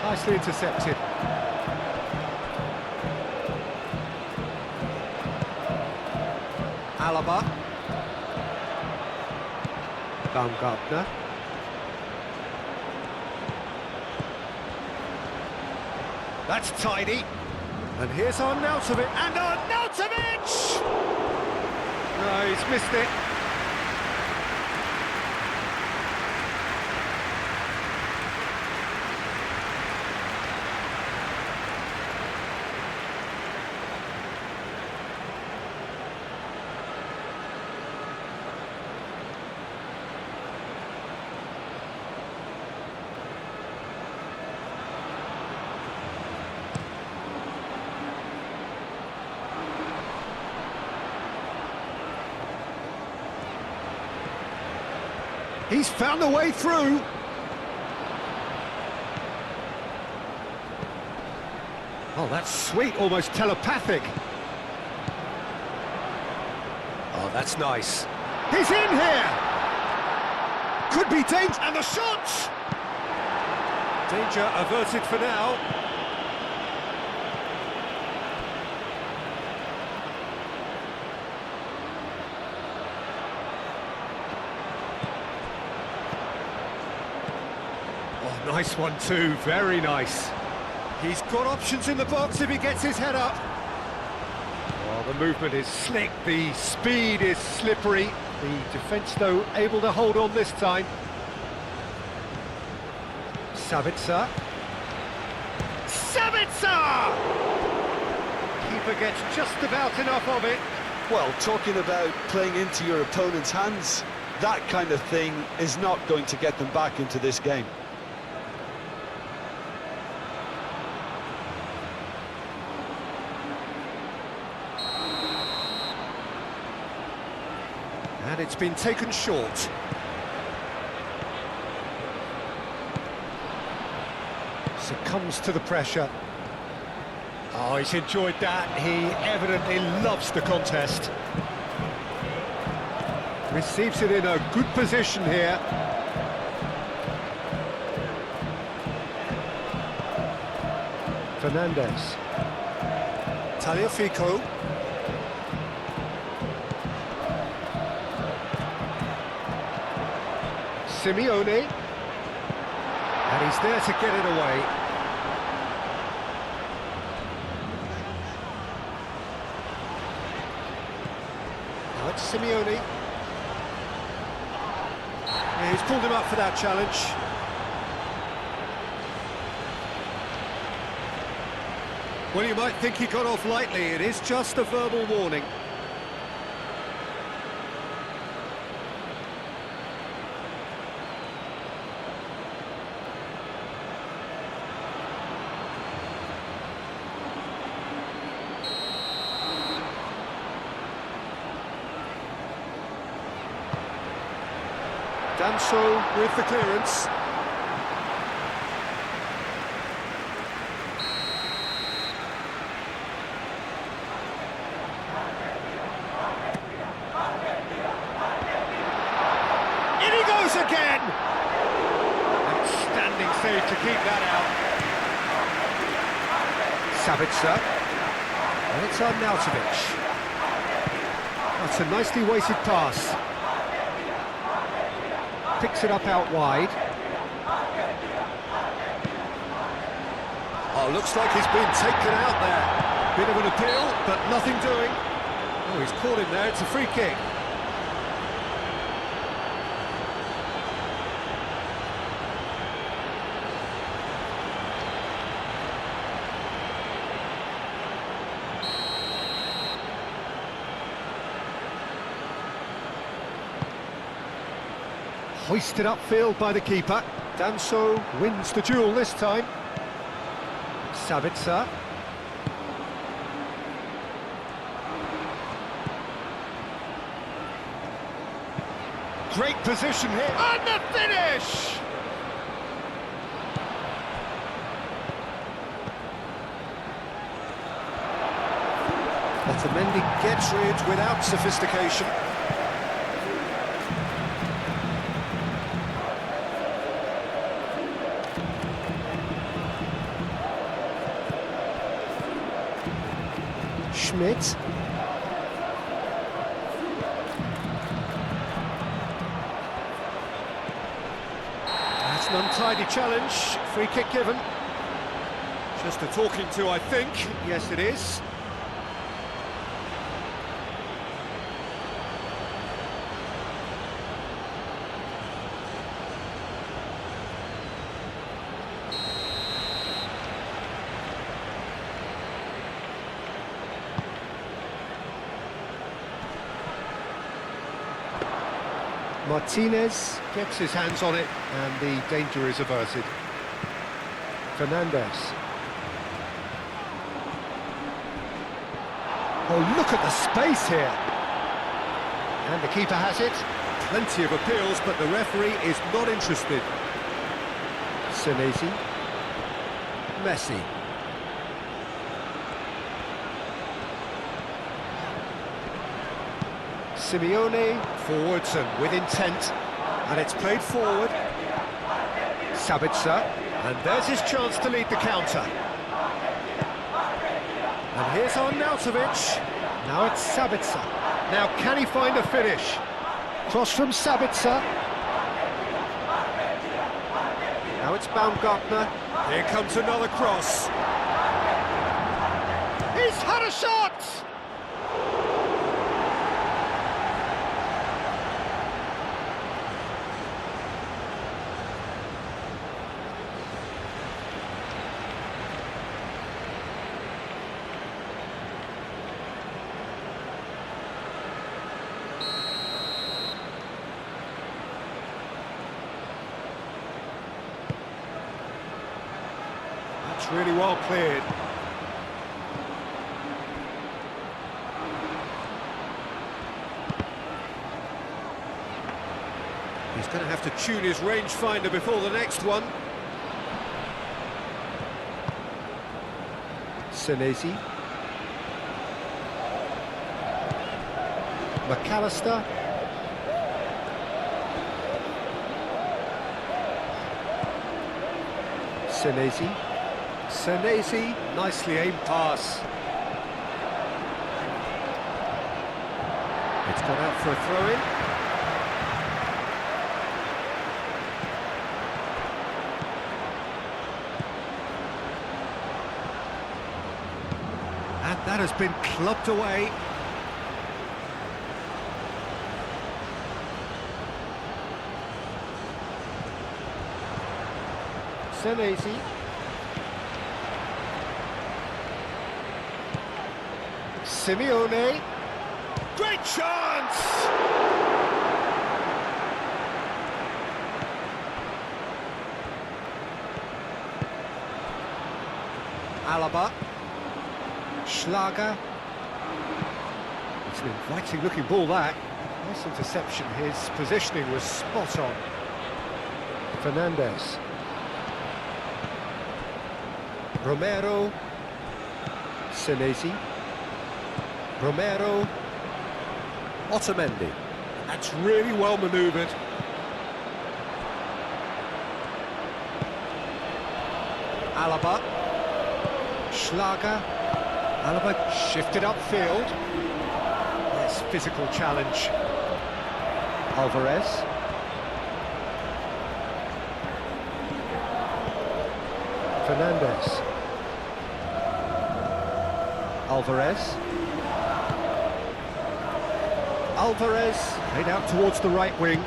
Nicely intercepted. Alaba. Baumgartner. That's tidy. And here's Arnautovic. And Arnautovic! No, he's missed it. He's found a way through. Oh, that's sweet, almost telepathic. Oh, that's nice. He's in here! Could be danger, and the shot! Danger averted for now. Nice one too, very nice. He's got options in the box if he gets his head up. Well, the movement is slick, the speed is slippery. The defence, though, able to hold on this time. Sabitzer. Sabitzer! Keeper gets just about enough of it. Well, talking about playing into your opponent's hands, that kind of thing is not going to get them back into this game. And it's been taken short. Succumbs to the pressure. Oh, he's enjoyed that. He evidently loves the contest. Receives it in a good position here. Fernandez. Tagliafico. Simeone, and he's there to get it away. Now it's Simeone. Yeah, he's pulled him up for that challenge. Well, you might think he got off lightly. It is just a verbal warning. Danso with the clearance. Sabitzer. And it's Arnautovic. That's a nicely weighted pass. Picks it up out wide. Oh, looks like he's been taken out there. Bit of an appeal, but nothing doing. Oh, he's caught him there, it's a free kick. Hoisted upfield by the keeper. Danso wins the duel this time. Sabitzer. Great position here. And the finish! Otamendi gets rid without sophistication. Schmidt. That's an untidy challenge. Free kick given. Just a talking to, I think. Yes, it is. Martinez gets his hands on it and the danger is averted. Fernandez. Oh, look at the space here. And the keeper has it. Plenty of appeals, but the referee is not interested. Senesi. Messi. Simeone, forwards and with intent, and it's played forward. Sabitzer, and there's his chance to lead the counter. And here's Arnautovic. Now it's Sabitzer. Now can he find a finish? Cross from Sabitzer. Now it's Baumgartner. Here comes another cross. He's had a shot! That's really well cleared. He's going to have to tune his rangefinder before the next one. Senesi. McAllister. Senesi. Senesi, nicely aimed pass. It's gone out for a throw-in. And that has been clubbed away. Senesi. Simeone. Great chance! Alaba. Schlager. It's an inviting looking ball that. Nice interception, his positioning was spot on. Fernandez. Romero. Senesi. Romero. Otamendi. That's really well manoeuvred. Alaba. Schlager. Alaba shifted upfield. Nice physical challenge. Alvarez. Fernandez. Alvarez. Alvarez, played out towards the right wing.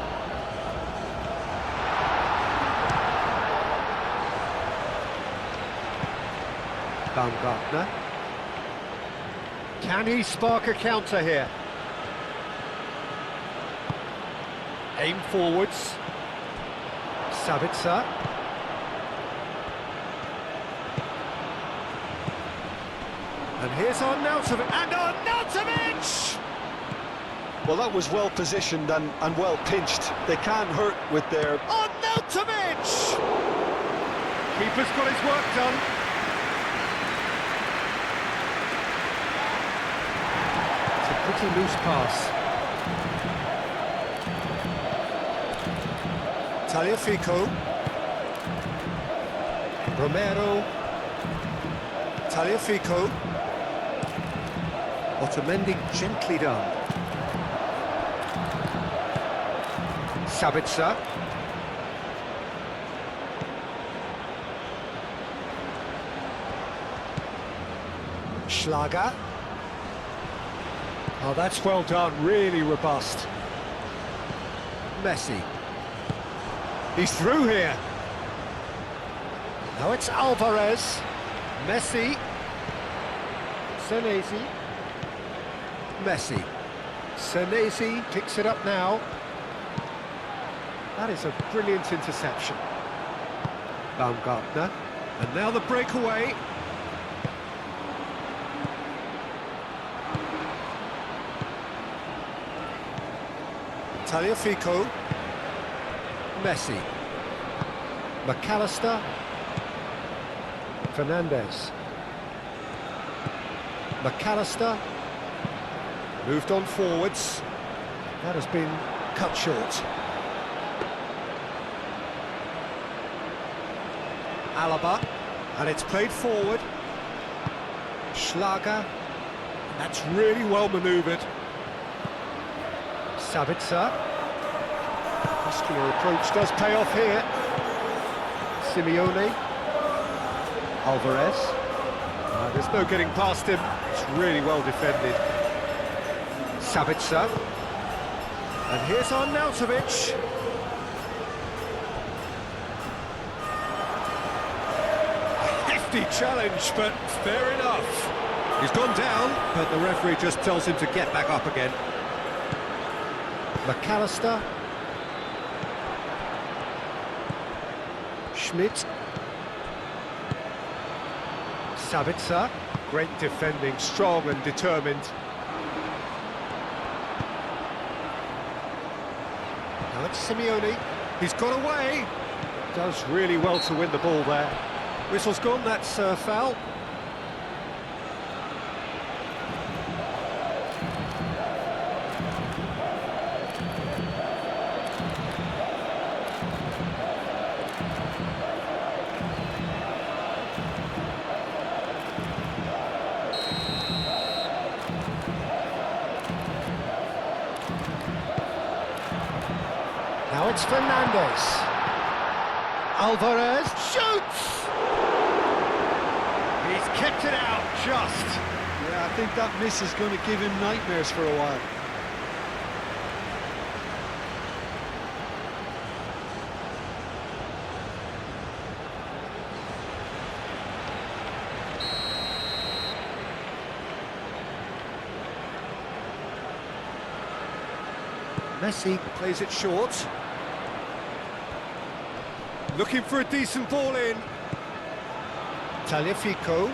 Baumgartner. Can he spark a counter here? Aim forwards. Sabitzer. And here's Arnautovic. And Arnautovic! Well, that was well positioned and well pinched. They can't hurt with their... Arnautovic! Keeper's got his work done. It's a pretty loose pass. Tagliafico. Romero. Tagliafico. Otamendi gently done. Sabitzer. Schlager. Oh, that's well done, really robust. Messi. He's through here. Now it's Alvarez. Messi. Senesi. Messi. Senesi picks it up now. That is a brilliant interception. Baumgartner. And now the breakaway. Tagliafico. Messi. McAllister. Fernandez. McAllister. Moved on forwards. That has been cut short. Alaba, and it's played forward. Schlager, that's really well manoeuvred. Sabitzer. Muscular approach does pay off here. Simeone. Alvarez. There's no getting past him. It's really well defended. Sabitzer. And here's Arnautovic. Challenge, but fair enough. He's gone down, but the referee just tells him to get back up again. McAllister. Schmidt. Sabitzer. Great defending, strong and determined. Now it's Simeone. He's got away. Does really well to win the ball there. Whistle's gone, that's foul. Now it's Fernandez. Alvarez shoots! He's kept it out, just. Yeah, I think that miss is going to give him nightmares for a while. Messi plays it short. Looking for a decent ball in. Tagliafico.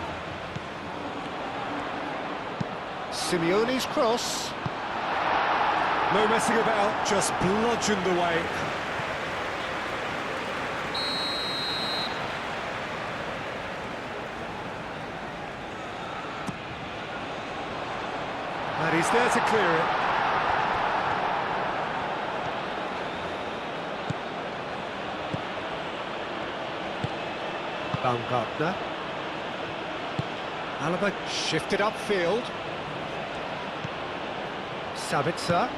Simeone's cross. No messing about, just bludgeoned away. And he's there to clear it. Baumgartner. Alaba shifted upfield. Sabitzer.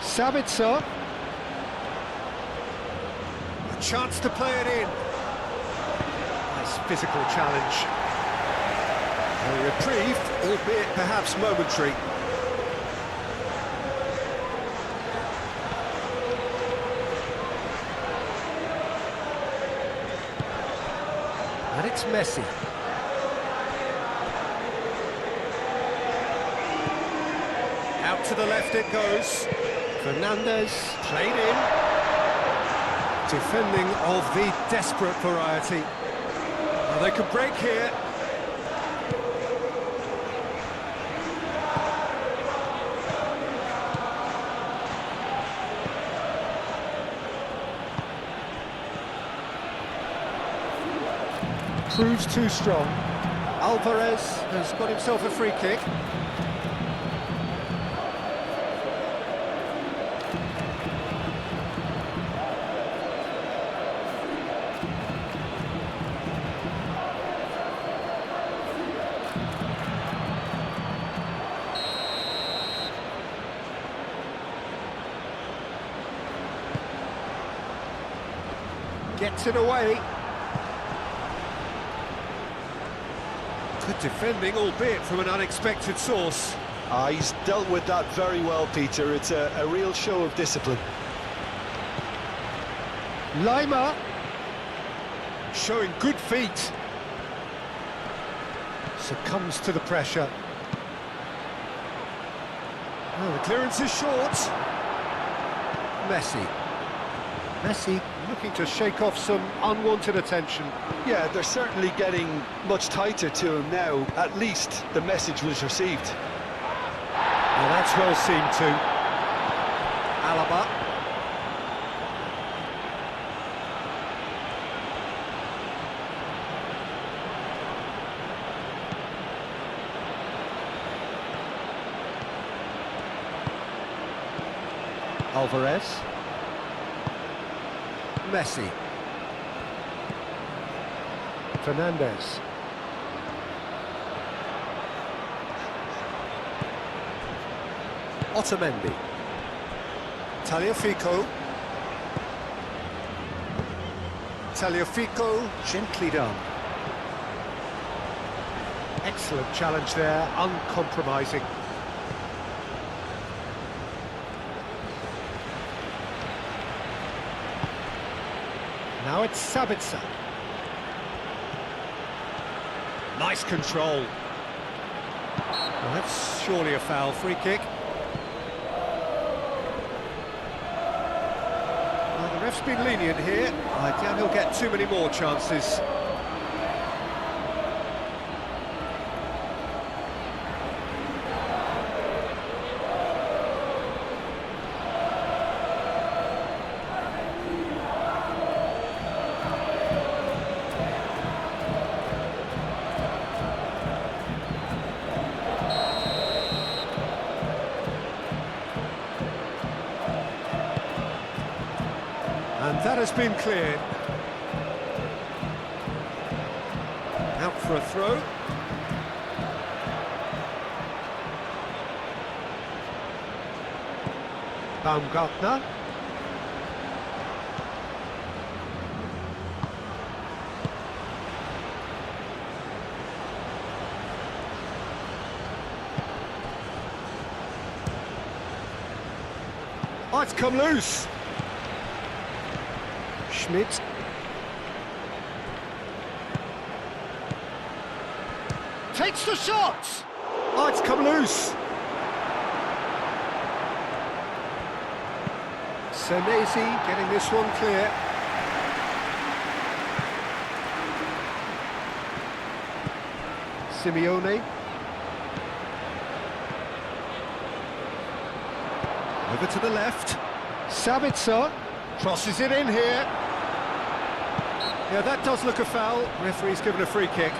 Sabitzer. A chance to play it in. Nice physical challenge. A reprieve, albeit perhaps momentary. And it's Messi. Out to the left it goes. Fernandez played in. Defending of the desperate variety. Well, they could break here. Proves too strong. Alvarez has got himself a free kick. Gets it away. Good defending, albeit from an unexpected source. He's dealt with that very well, Peter. It's a real show of discipline. Lima showing good feet. Succumbs to the pressure. Oh, the clearance is short. Messi. Messi looking to shake off some unwanted attention. Yeah, they're certainly getting much tighter to him now. At least the message was received. Well, that's well seen too. Alaba. Alvarez. Messi. Fernandez. Otamendi. Tagliafico. Tagliafico, gently done. Excellent challenge there, uncompromising. Now it's Sabitzer. Nice control. Well, that's surely a foul. Free kick. Well, the ref's been lenient here. I doubt he'll get too many more chances. And that has been cleared. Out for a throw. Baumgartner. Oh, it's come loose. Schmidt. Takes the shot! Oh, it's come loose. Senesi getting this one clear. Simeone. Over to the left. Sabitzer crosses it in here. Yeah, that does look a foul. Referee's given a free kick.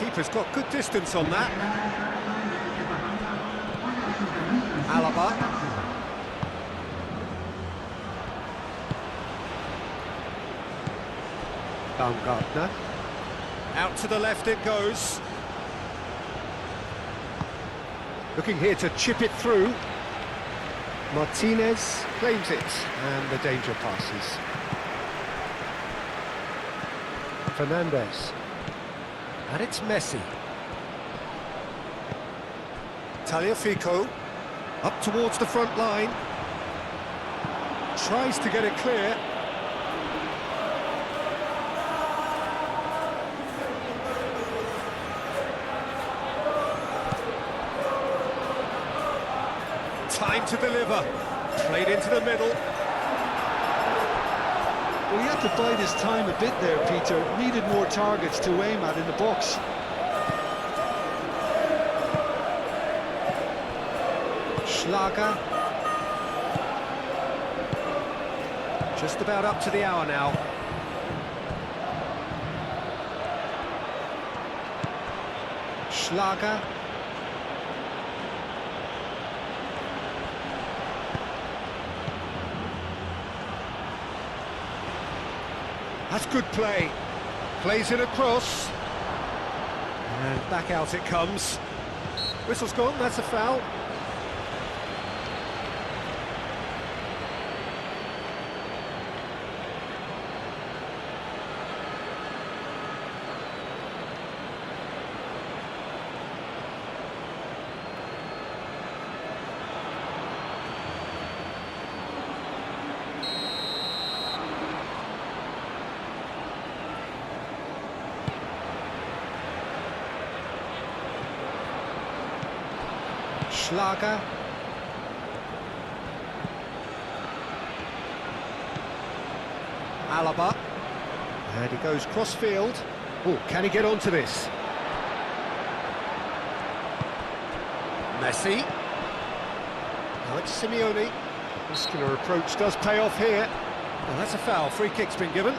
keeper's got good distance on that. Alaba. Baumgartner. Out to the left it goes. Looking here to chip it through. Martinez claims it, and the danger passes. Fernandez. And it's Messi. Tagliafico. Up towards the front line. Tries to get it clear. Time to deliver. Played into the middle. Well, he had to bide his time a bit there, Peter. Needed more targets to aim at in the box. Schlager. Just about up to the hour now. Schlager. That's good play. Plays it across. And back out it comes. Whistle's gone, that's a foul. Schlager. Alaba. And he goes cross-field. Oh, can he get onto this? Messi. Now it's Simeone. Muscular approach does pay off here. Well, that's a foul. Free kick's been given.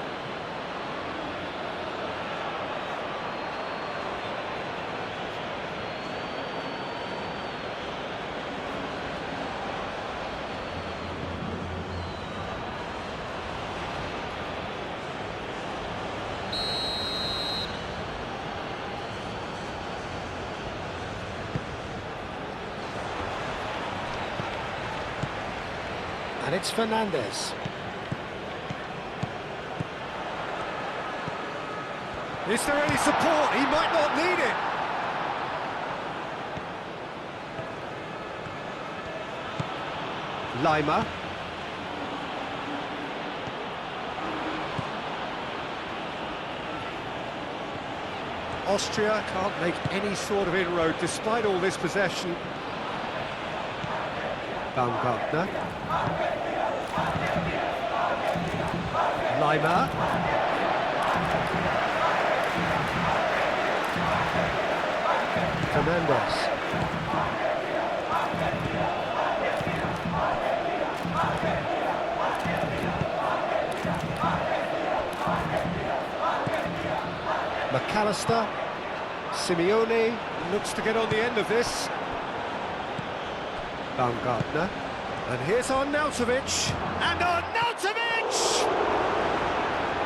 And it's Fernandez. Is there any support? He might not need it. Lima. Austria can't make any sort of inroad despite all this possession. Baumgartner. Lima. Fernandez. McAllister. Simeone looks to get on the end of this. Baumgartner. And here's Arnautovic. And Arnautovic!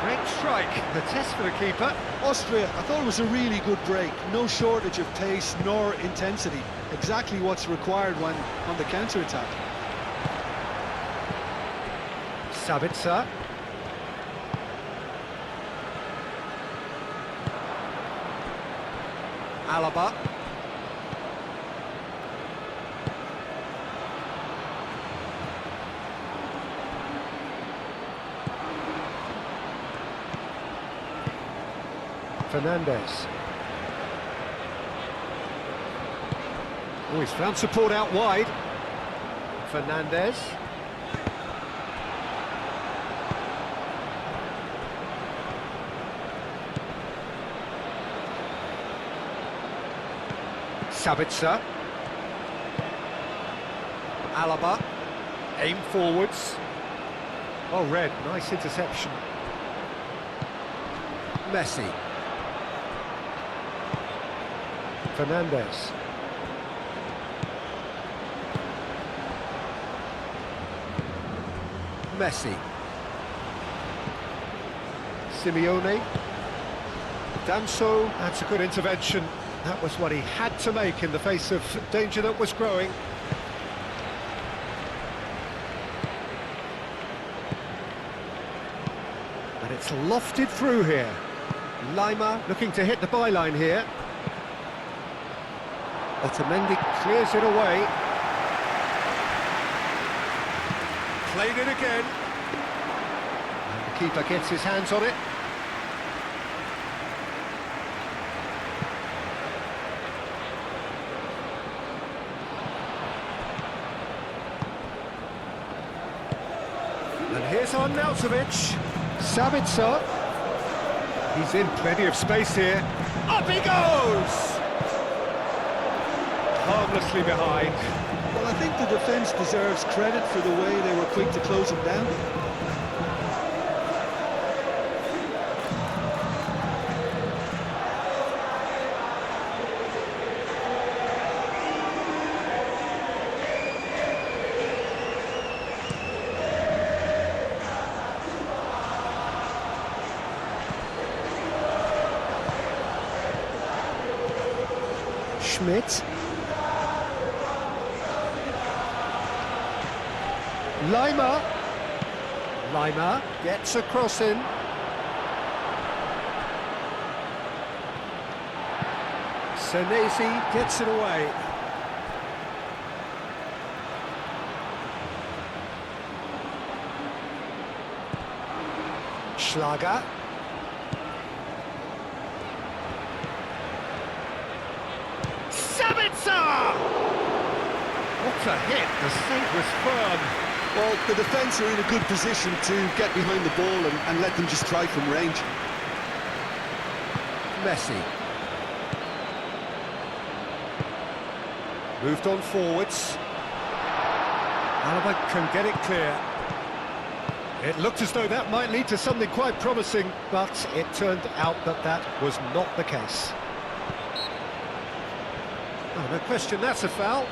Great strike. The test for the keeper. Austria, I thought it was a really good break. No shortage of pace nor intensity. Exactly what's required when on the counter-attack. Sabitzer. Alaba. Fernandez. Oh, he's found support out wide. Fernandez. Sabitzer. Alaba. Aim forwards. Oh, red. Nice interception. Fernandez. Messi. Simeone. Danso, that's a good intervention. That was what he had to make in the face of danger that was growing. And it's lofted through here. Lima looking to hit the byline here. Otamendi clears it away. Played it again. And the keeper gets his hands on it. And here's Arnautovic. Sabitzer. He's in plenty of space here. Up he goes! Harmlessly behind. Well, I think the defence deserves credit for the way they were quick to close him down. Schmidt. Lima gets a cross in. Senesi gets it away. Schlager. Sabitzer! What a hit, the save was firm. Well, the defence are in a good position to get behind the ball and let them just try from range. Messi. Moved on forwards. Alaba can get it clear. It looked as though that might lead to something quite promising, but it turned out that that was not the case. Oh, no question, that's a foul.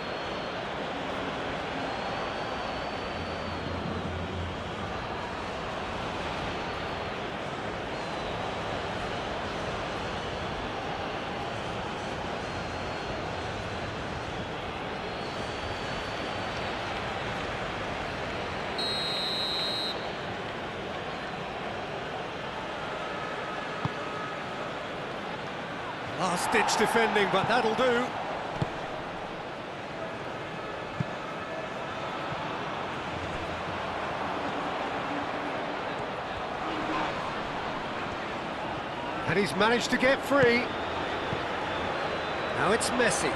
Last-ditch defending, but that'll do. And he's managed to get free. Now it's Messi.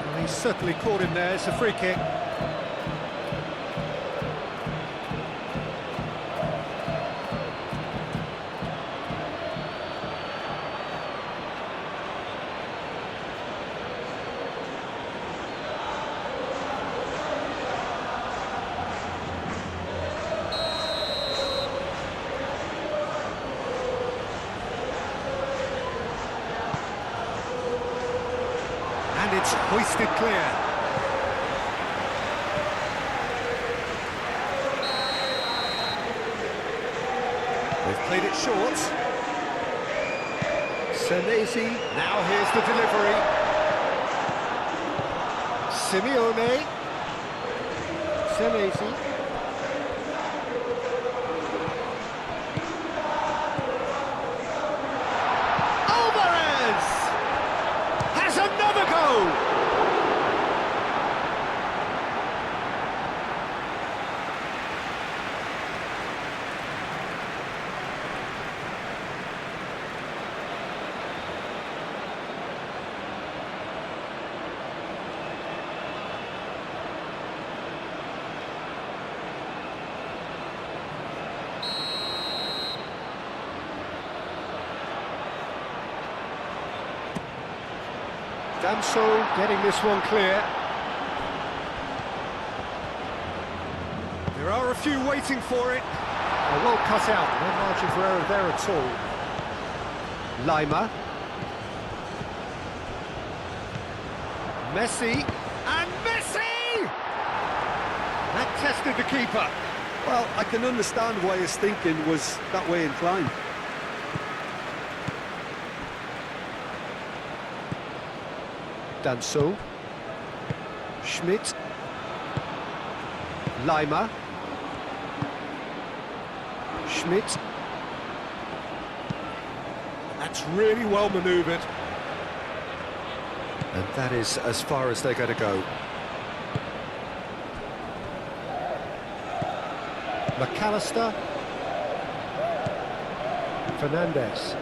Well, he's certainly caught him there. It's a free kick. And it's hoisted clear. They've played it short. Senesi, now here's the delivery. Simeone. Senesi. Alvarez has another goal. Danso getting this one clear. There are a few waiting for it. Oh, well cut out, no margin for error there at all. Lima. Messi. And Messi! That tested the keeper. Well, I can understand why his thinking was that way inclined. Danso. Schmidt. Lima. Schmidt. That's really well manoeuvred. And that is as far as they're going to go. McAllister. Fernandez.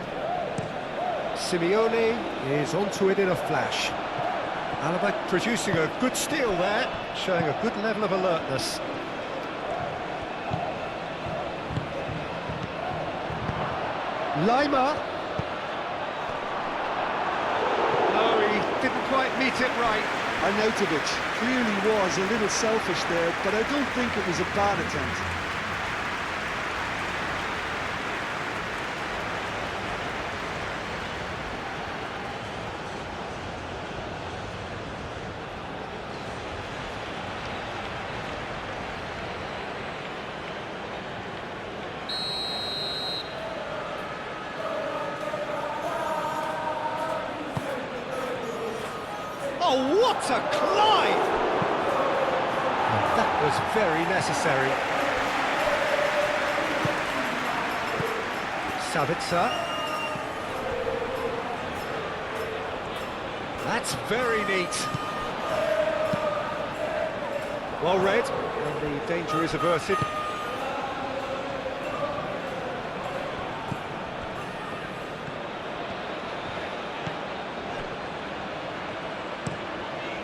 Simeone is onto it in a flash. Alaba producing a good steal there, showing a good level of alertness. Lima. No, he didn't quite meet it right. Arnautovic clearly was a little selfish there, but I don't think it was a bad attempt. Oh, what a climb! And that was very necessary. Savitzer. That's very neat. Well read, and the danger is averted.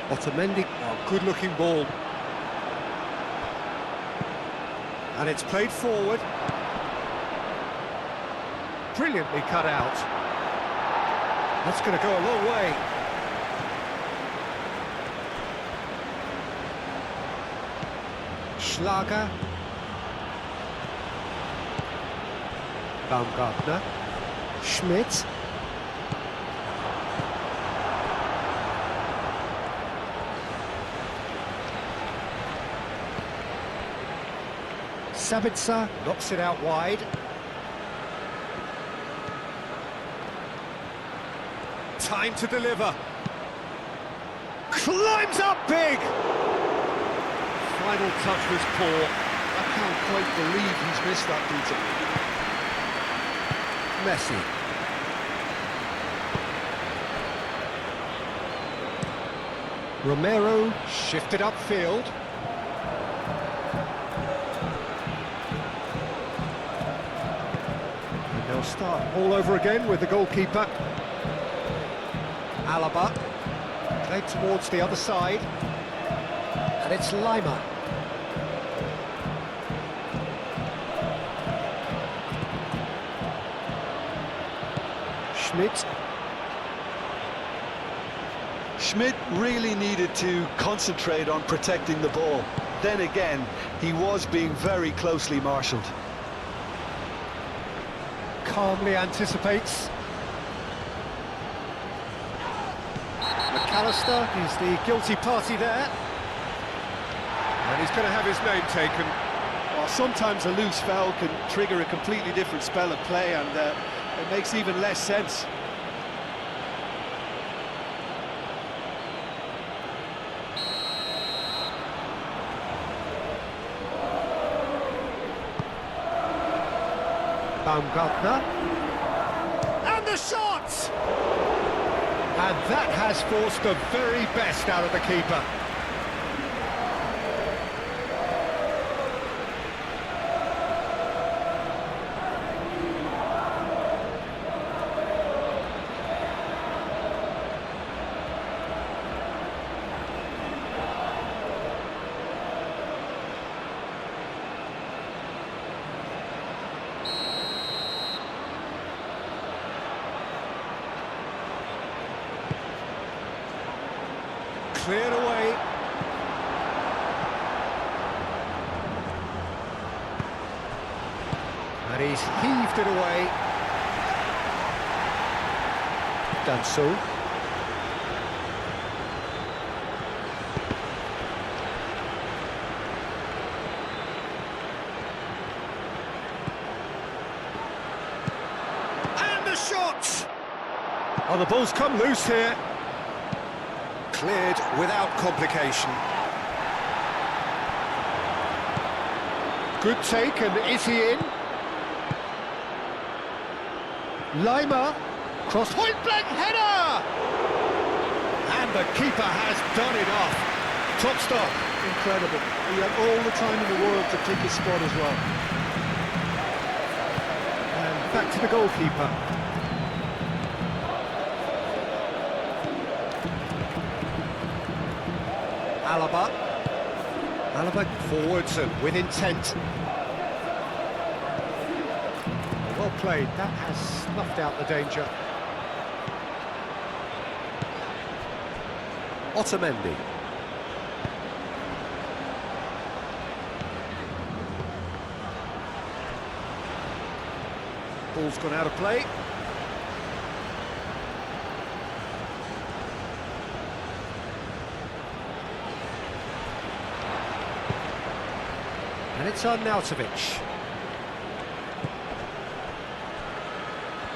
Otamendi, oh, good-looking ball. And it's played forward. Brilliantly cut out. That's going to go a long way. Schlager. Baumgartner. Schmidt. Savitzer knocks it out wide. Time to deliver. Climbs up big! Final touch was poor. I can't quite believe he's missed that, Peter. Messi. Romero shifted upfield. They'll start all over again with the goalkeeper. Alaba, played towards the other side. And it's Lima. Schmidt. Schmidt really needed to concentrate on protecting the ball. Then again, he was being very closely marshalled. Calmly anticipates. McAllister is the guilty party there. And he's going to have his name taken. Well, sometimes a loose foul can trigger a completely different spell of play, and it makes even less sense. Baumgartner. And the shot! And that has forced the very best out of the keeper. cleared away. And he's heaved it away. Done so. And the shot! Oh, the ball's come loose here. Cleared without complication. Good take, and is he in? Lima, cross point blank header! And the keeper has done it off. Top stop. Incredible. He had all the time in the world to pick his spot as well. And back to the goalkeeper. Alaba forwards and with intent. Well played, that has snuffed out the danger. Otamendi. Ball's gone out of play. And it's Arnautovic.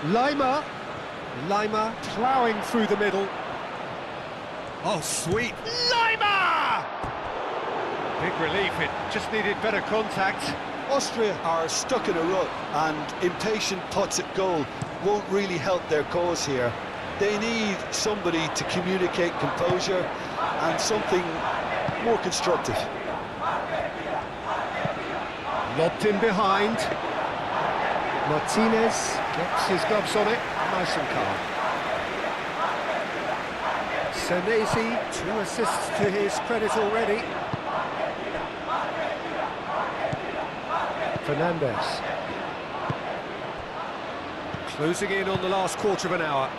Lima ploughing through the middle. Oh, sweet. Lima! Big relief, it just needed better contact. Austria are stuck in a rut, and impatient putts at goal won't really help their cause here. They need somebody to communicate composure and something more constructive. Lobbed in behind. Martinez gets his gloves on it, nice and calm. Senesi, 2 assists to his credit already. Fernandez. Closing in on the last quarter of an hour.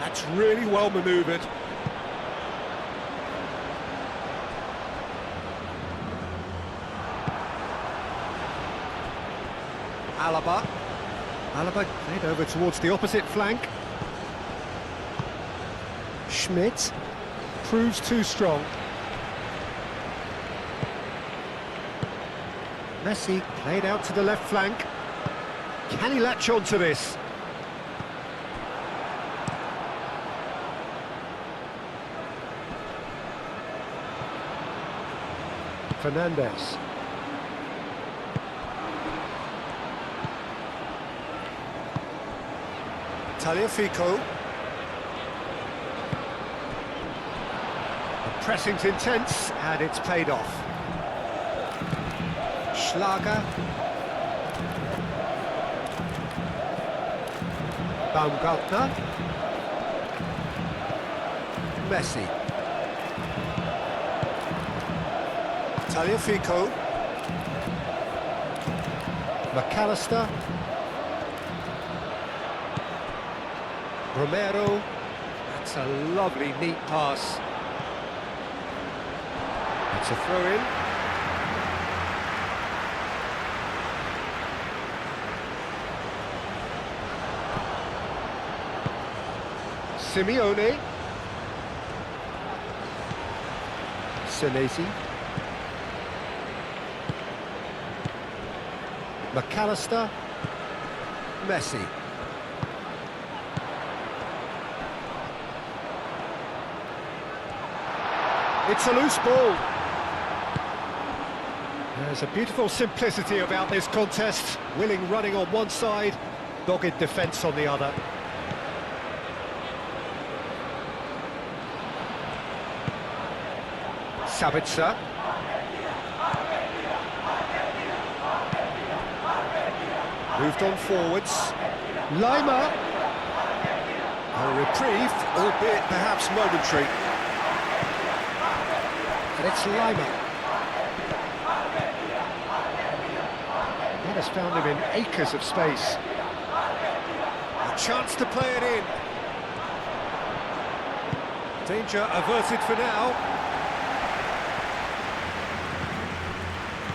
That's really well manoeuvred. Alaba played over towards the opposite flank. Schmidt proves too strong. Messi played out to the left flank. Can he latch on to this? Fernandez. Tagliafico. The pressing's intense, and it's paid off. Schlager. Baumgartner. Messi. Tagliafico. McAllister. Romero. That's a lovely, neat pass. It's a throw-in. Simeone. Senesi. McAllister. Messi. It's a loose ball. There's a beautiful simplicity about this contest. Willing running on one side, dogged defence on the other. Sabitzer. Moved on forwards. Lima. A reprieve, albeit perhaps momentary. And it's Lima. That has found him in acres of space. A chance to play it in. Danger averted for now.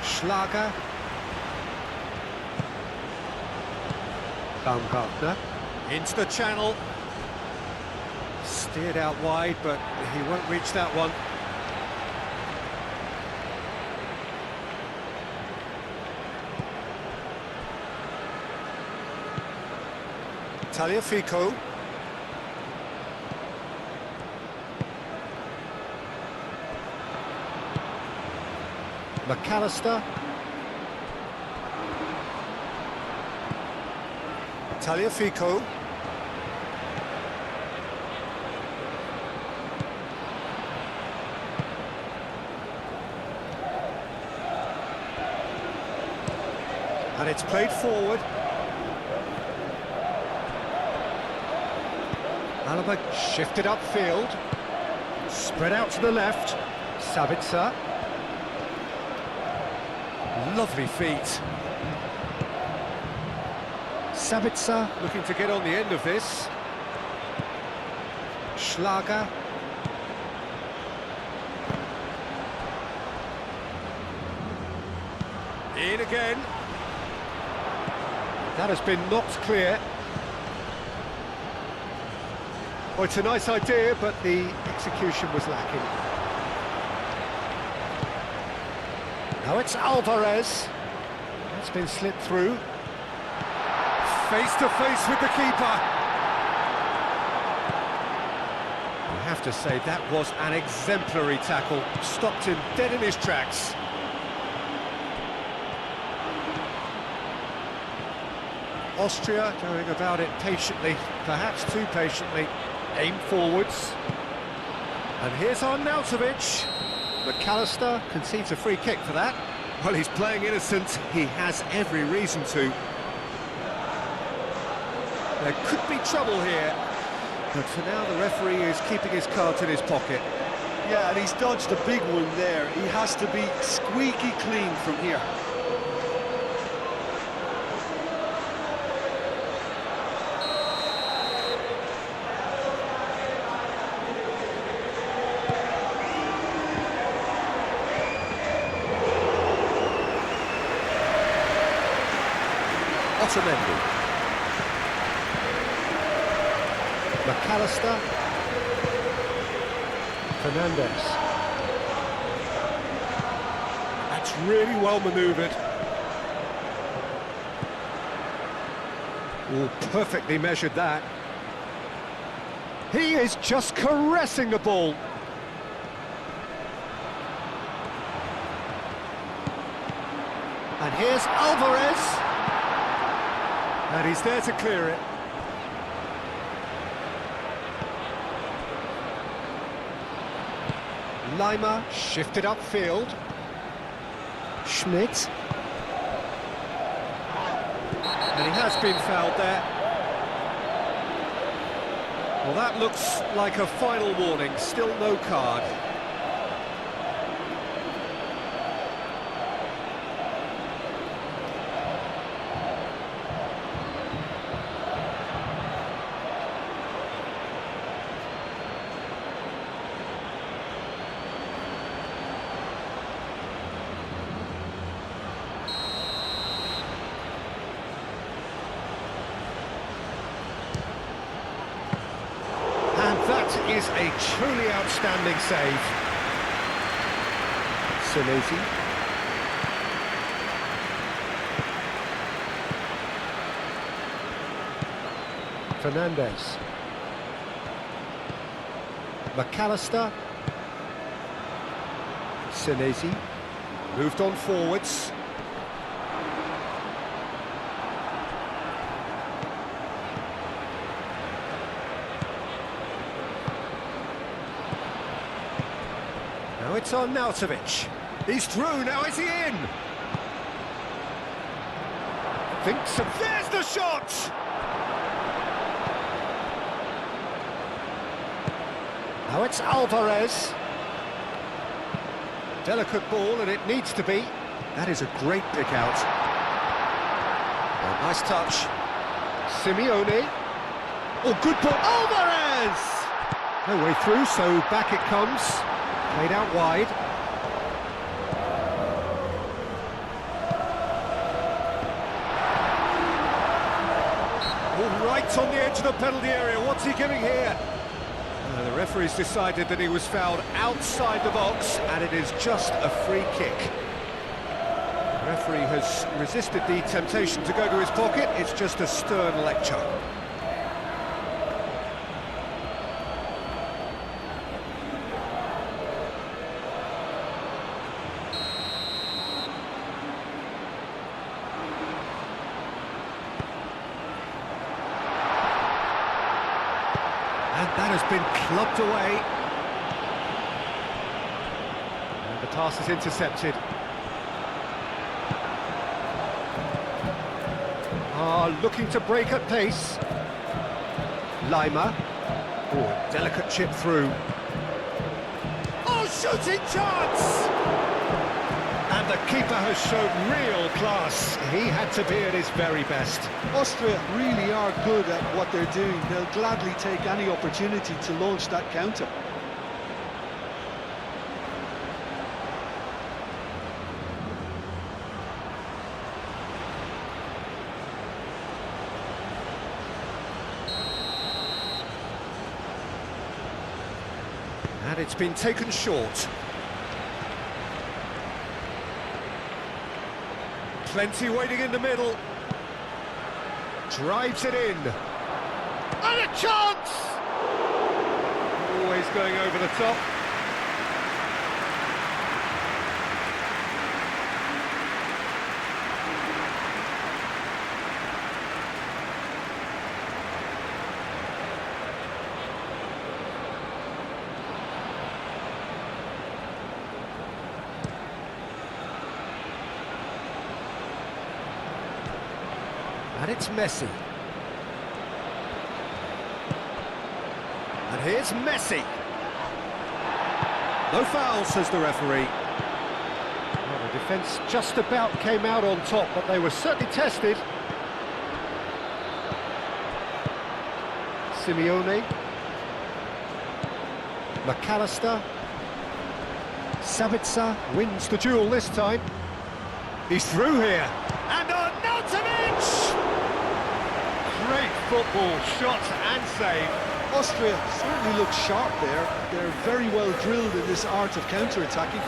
Schlager. Baumgartner. Into the channel. Steered out wide, but he won't reach that one. Tagliafico. McAllister. Tagliafico. And it's played forward. Alaba shifted upfield. Spread out to the left. Sabitzer. Lovely feet. Sabitzer looking to get on the end of this. Schlager. In again. That has been knocked clear. Well, it's a nice idea, but the execution was lacking. Now it's Alvarez. That's been slipped through. Face to face with the keeper. I have to say, that was an exemplary tackle. Stopped him dead in his tracks. Austria going about it patiently, perhaps too patiently. Aim forwards. And here's Arnautovic. McAllister concedes a free kick for that. Well, he's playing innocent. He has every reason to. There could be trouble here. But for now, the referee is keeping his cards in his pocket. Yeah, and he's dodged a big one there. He has to be squeaky clean from here. Otamendi. McAllister. Fernandez. That's really well manoeuvred. Oh, perfectly measured that. He is just caressing the ball. And here's Alvarez. And he's there to clear it. Lima shifted upfield. Schmidt. And he has been fouled there. Well, that looks like a final warning. Still no card. That is a truly outstanding save. Senesi. Fernandez. McAllister. Senesi. Moved on forwards. Now it's Arnautovic. He's through, now is he in? Thinks of... There's the shot! Now it's Alvarez. Delicate ball, and it needs to be. That is a great pick out. Oh, nice touch. Simeone. Oh, good ball. Alvarez! No way through, so back it comes. Played out wide. All right on the edge of the penalty area. What's he giving here? The referee's decided that he was fouled outside the box, and it is just a free kick. The referee has resisted the temptation to go to his pocket. It's just a stern lecture. And that has been clubbed away. And the pass is intercepted. Looking to break at pace. Lima. Oh, a delicate chip through. Oh, shooting chance! And the keeper has shown real class. He had to be at his very best. Austria really are good at what they're doing. They'll gladly take any opportunity to launch that counter. And it's been taken short. Plenty waiting in the middle. Drives it in. And a chance! Always going over the top. And it's Messi. And here's Messi. No foul, says the referee. Well, the defence just about came out on top, but they were certainly tested. Simeone. McAllister. Sabitzer wins the duel this time. He's through here. And Arnautovic! Great football, shot and save. Austria certainly look sharp there. They're very well drilled in this art of counter-attacking.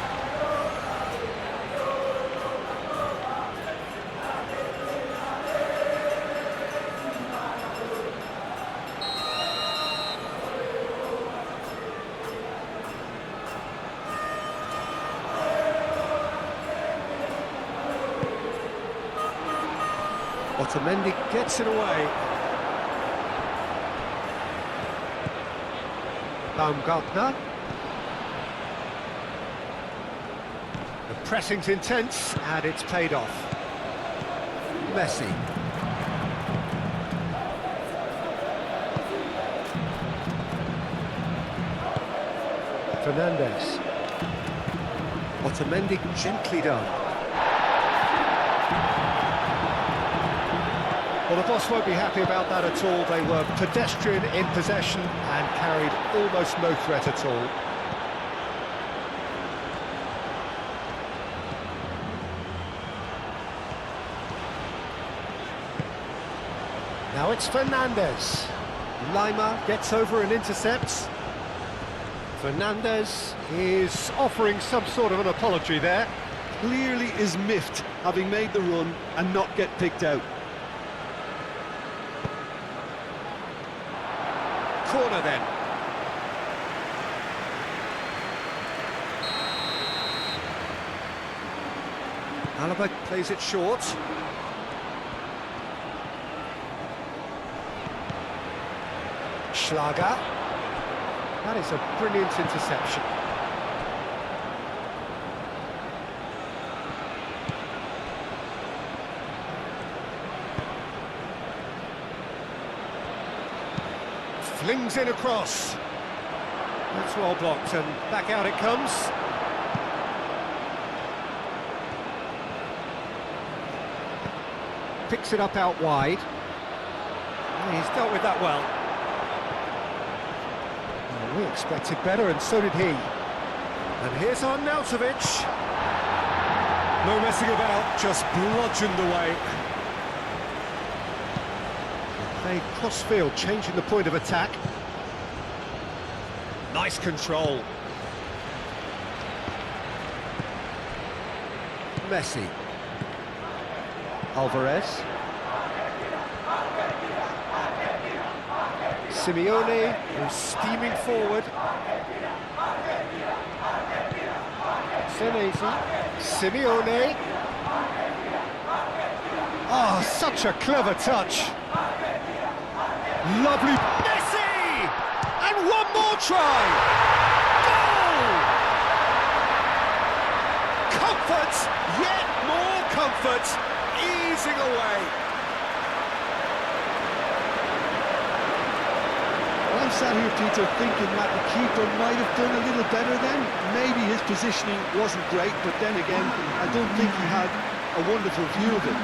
Otamendi gets it away. Baumgartner. The pressing's intense, and it's paid off. Messi. Fernandez. Otamendi gently done. Well, the boss won't be happy about that at all. They were pedestrian in possession and carried almost no threat at all. Now it's Fernandez. Lima gets over and intercepts. Fernandez is offering some sort of an apology there. Clearly is miffed, having made the run and not get picked out. Corner then. Alaba plays it short. Schlager. That is a brilliant interception. Flings in across. That's well blocked, and back out it comes. Picks it up out wide. He's dealt with that well. We expected better, and so did he. And here's Arnautovic. No messing about, just bludgeoned away. Played cross-field, changing the point of attack. Nice control. Messi. Alvarez. Simeone, who's steaming forward. Senesi. Simeone. Oh, such a clever touch. Lovely. Messi! And one more try! Goal! Comfort, yet more comfort, easing away. I'm sat here, Peter, thinking that the keeper might have done a little better then. Maybe his positioning wasn't great, but then again, I don't think he had a wonderful view of it.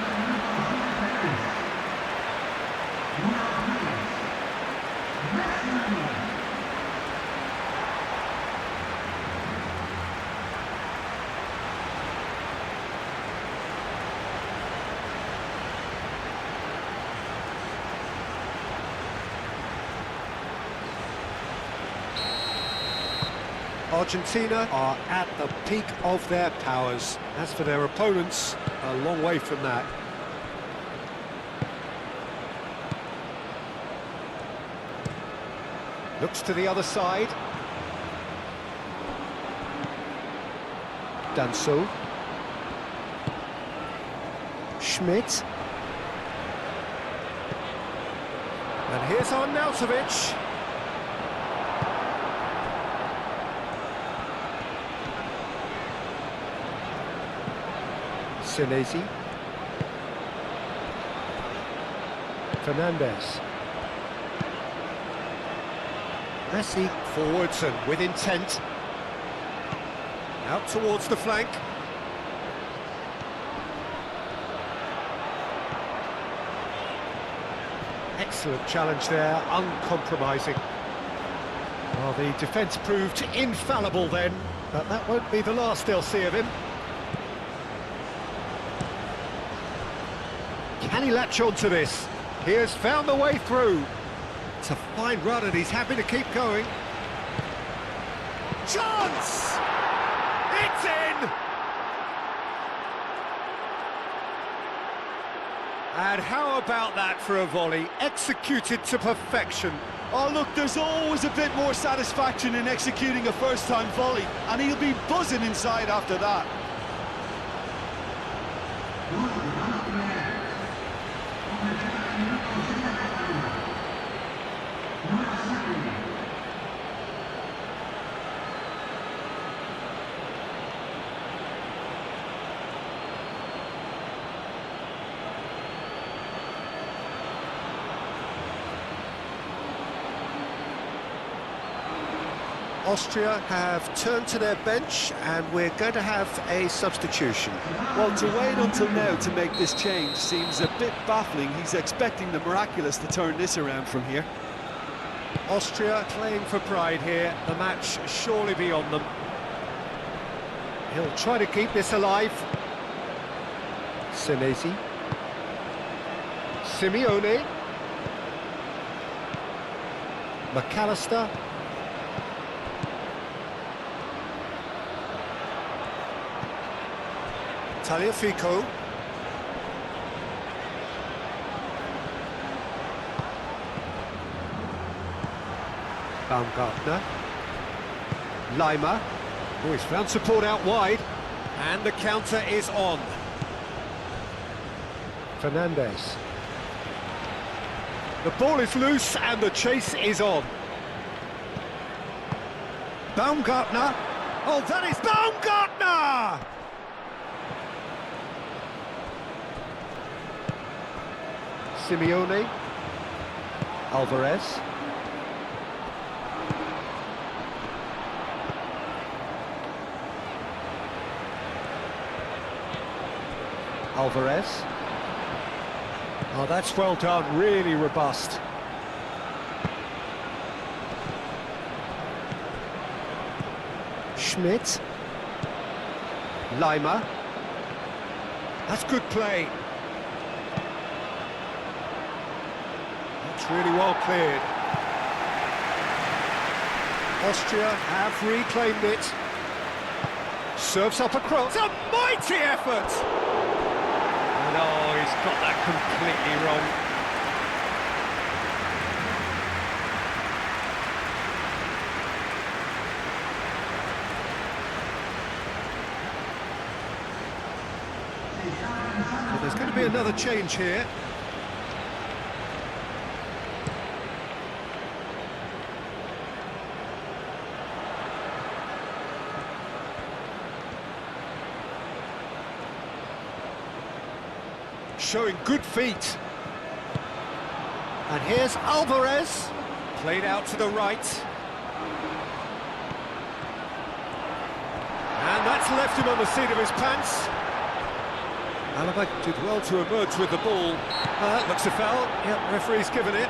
Argentina are at the peak of their powers. As for their opponents, a long way from that. Looks to the other side. Danso. Schmidt. And here's Arnautovic. Senesi. Fernandez. Messi forwards and with intent. Out towards the flank. Excellent challenge there, uncompromising. Well, the defence proved infallible then, but that won't be the last they'll see of him. Can he latch on to this? He has found the way through. It's a fine run and he's happy to keep going. Chance! It's in! And how about that for a volley? Executed to perfection. Oh, look, there's always a bit more satisfaction in executing a first-time volley, and he'll be buzzing inside after that. Austria have turned to their bench and we're going to have a substitution. Well, to wait until now to make this change seems a bit baffling. He's expecting the miraculous to turn this around from here. Austria playing for pride here, the match surely be on them. He'll try to keep this alive. Senesi. Simeone. McAllister. Tagliafico. Baumgartner. Lima. Oh, he's found support out wide. And the counter is on. Fernandez. The ball is loose and the chase is on. Baumgartner. Oh, that is Baumgartner! Simeone. Alvarez. Alvarez. Oh, that's well done, really robust. Schmidt. Lima. That's good play. That's really well cleared. Austria have reclaimed it. Serves up across. A mighty effort! No, he's got that completely wrong. So there's going to be another change here. Showing good feet. And here's Alvarez. Played out to the right. And that's left him on the seat of his pants. Alaba did well to emerge with the ball. Looks a foul. Yep, referee's given it.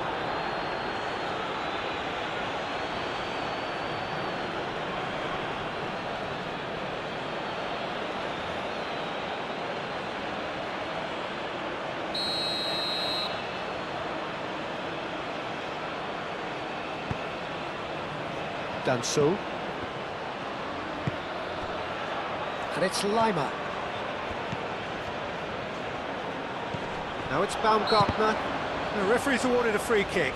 Done so. And it's Lima. Now it's Baumgartner. The referee's awarded a free kick.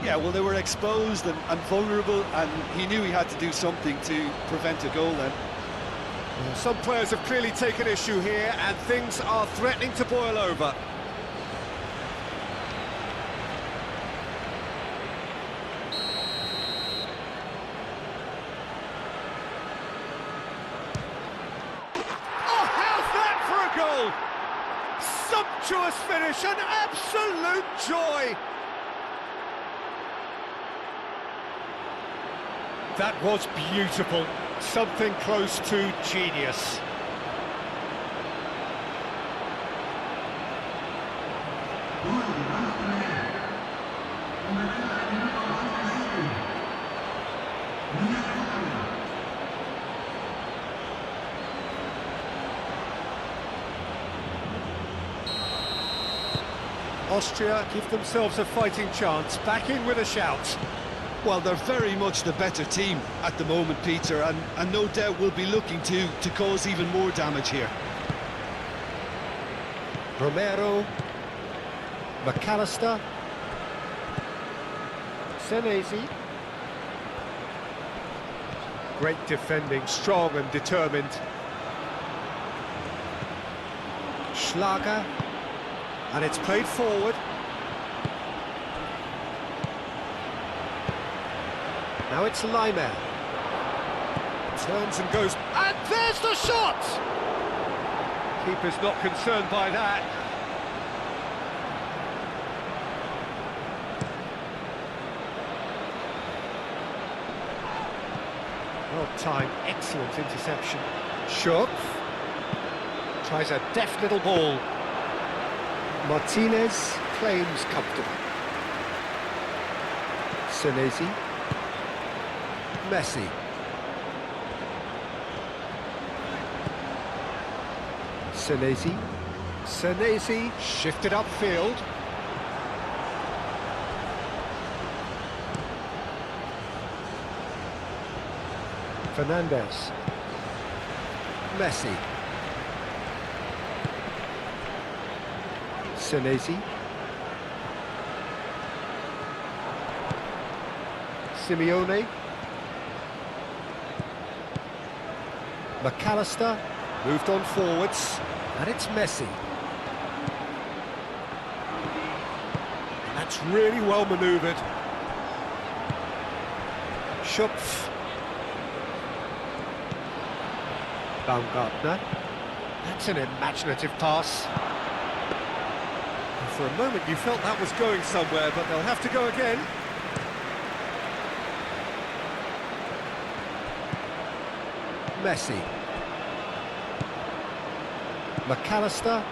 Yeah, well, they were exposed and vulnerable, and he knew he had to do something to prevent a goal then. Some players have clearly taken issue here, and things are threatening to boil over. Goal! Sumptuous finish, an absolute joy! That was beautiful, something close to genius. Austria give themselves a fighting chance, back in with a shout. Well, they're very much the better team at the moment, Peter, and no doubt will be looking to cause even more damage here. Romero, McAllister, Senesi. Great defending, strong and determined. Schlager. And it's played forward. Now it's Lima. Turns and goes, and there's the shot! Keeper's not concerned by that. Well timed, excellent interception. Schopf tries a deft little ball. Martinez claims comfortable. Senesi. Messi. Senesi. Senesi shifted upfield. Fernandez. Messi. Senesi. Simeone. McAllister moved on forwards, and it's Messi. And that's really well manoeuvred. Schopf. Baumgartner. That's an imaginative pass. For a moment you felt that was going somewhere, but they'll have to go again. Messi. McAllister.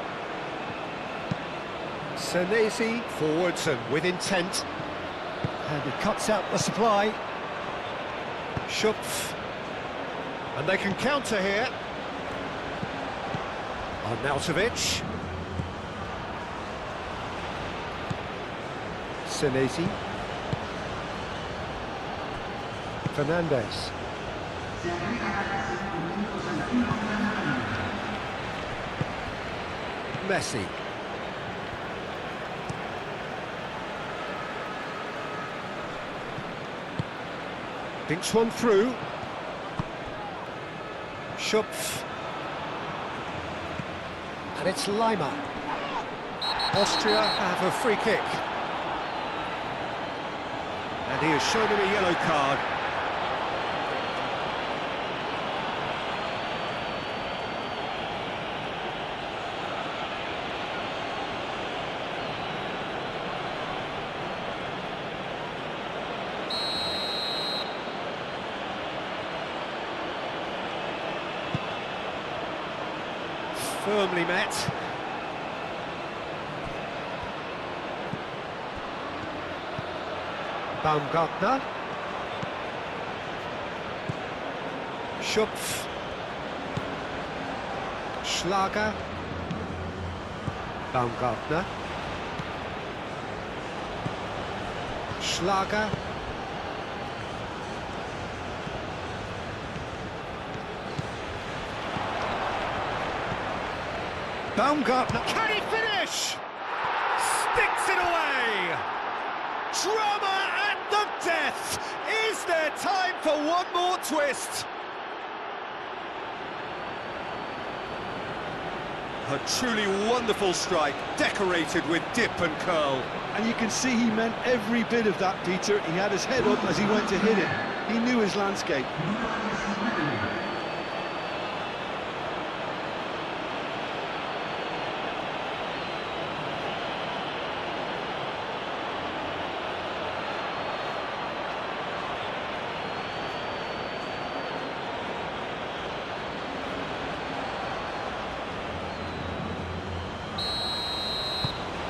Senesi forwards and with intent. And he cuts out the supply. Schopf. And they can counter here. Arnautovic. Senesi. Fernandez. Messi. Dinks one through. Schupf. And it's Lima. Austria have a free kick. And he has shown him a yellow card. Firmly met. Baumgartner. Schupf. Schlager. Baumgartner. Schlager. Baumgartner, can he finish? Sticks it away! Drama at the death! Is there time for one more twist? A truly wonderful strike, decorated with dip and curl. And you can see he meant every bit of that, Peter. He had his head up as he went to hit it. He knew his landscape.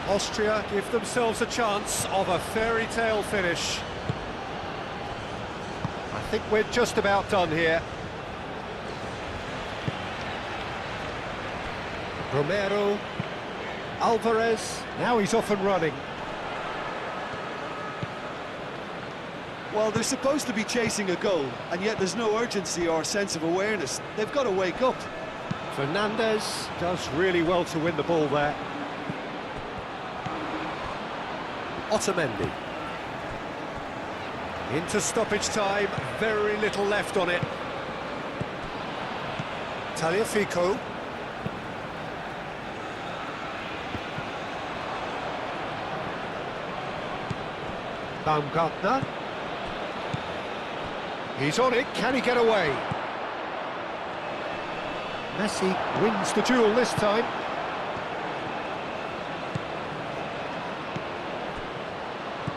Austria give themselves a chance of a fairy tale finish. I think we're just about done here. Romero, Alvarez, now he's off and running. Well, they're supposed to be chasing a goal, and yet there's no urgency or sense of awareness. They've got to wake up. Fernandez does really well to win the ball there. Otamendi. Into stoppage time, very little left on it. Tagliafico. Baumgartner. He's on it, can he get away? Messi wins the duel this time.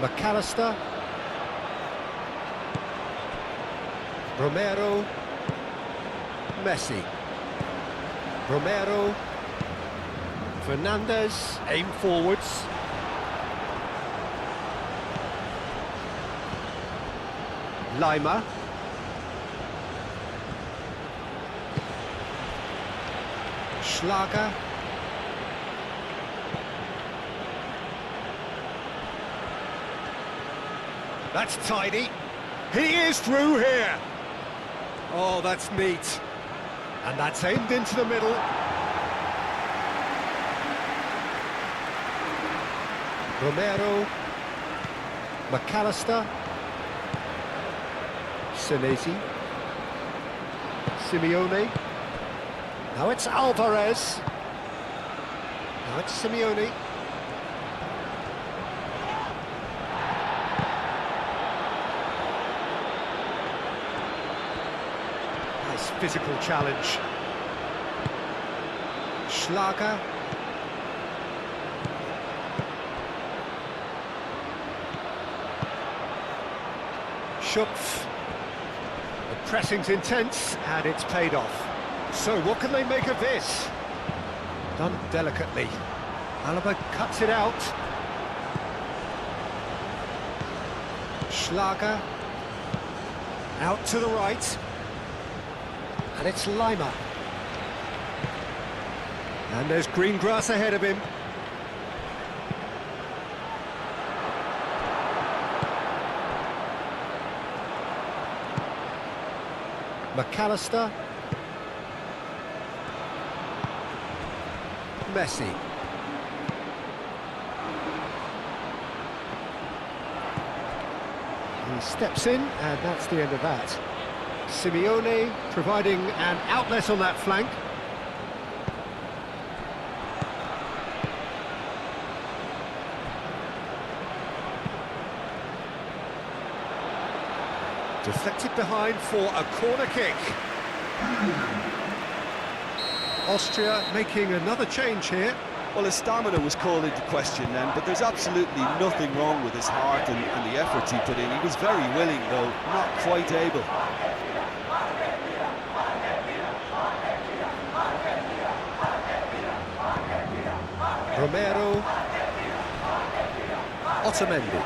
McAllister. Romero. Messi. Romero. Fernandez, aim forwards. Lima. Schlager. That's tidy. He is through here. Oh, that's neat. And that's aimed into the middle. Romero. McAllister. Senesi. Simeone. Now it's Alvarez. Now it's Simeone. Nice physical challenge. Schlager. Schupf. The pressing's intense, and it's paid off. So, what can they make of this? Done delicately. Alaba cuts it out. Schlager. Out to the right. And it's Lima. And there's green grass ahead of him. McAllister. Messi. He steps in, and that's the end of that. Simeone providing an outlet on that flank. Deflected behind for a corner kick. Austria making another change here. Well, his stamina was called into question then, but there's absolutely nothing wrong with his heart and the efforts he put in. He was very willing, though, not quite able. Romero. Otamendi.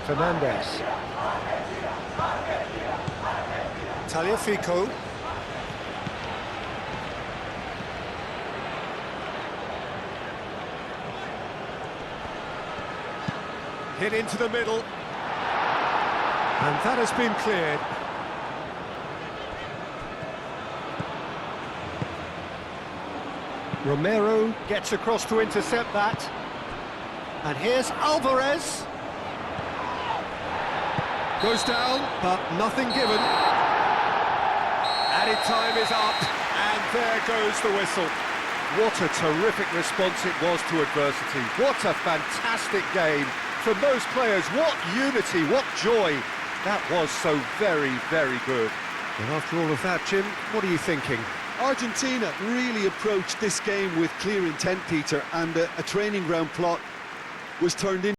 Fernandez. Tagliafico. Hit into the middle. And that has been cleared. Romero gets across to intercept that. And here's Alvarez. Goes down, but nothing given. Added time is up, and there goes the whistle. What a terrific response it was to adversity. What a fantastic game from those players. What unity, what joy. That was so very, very good. And after all of that, Jim, what are you thinking? Argentina really approached this game with clear intent, Peter, and a training ground plot was turned into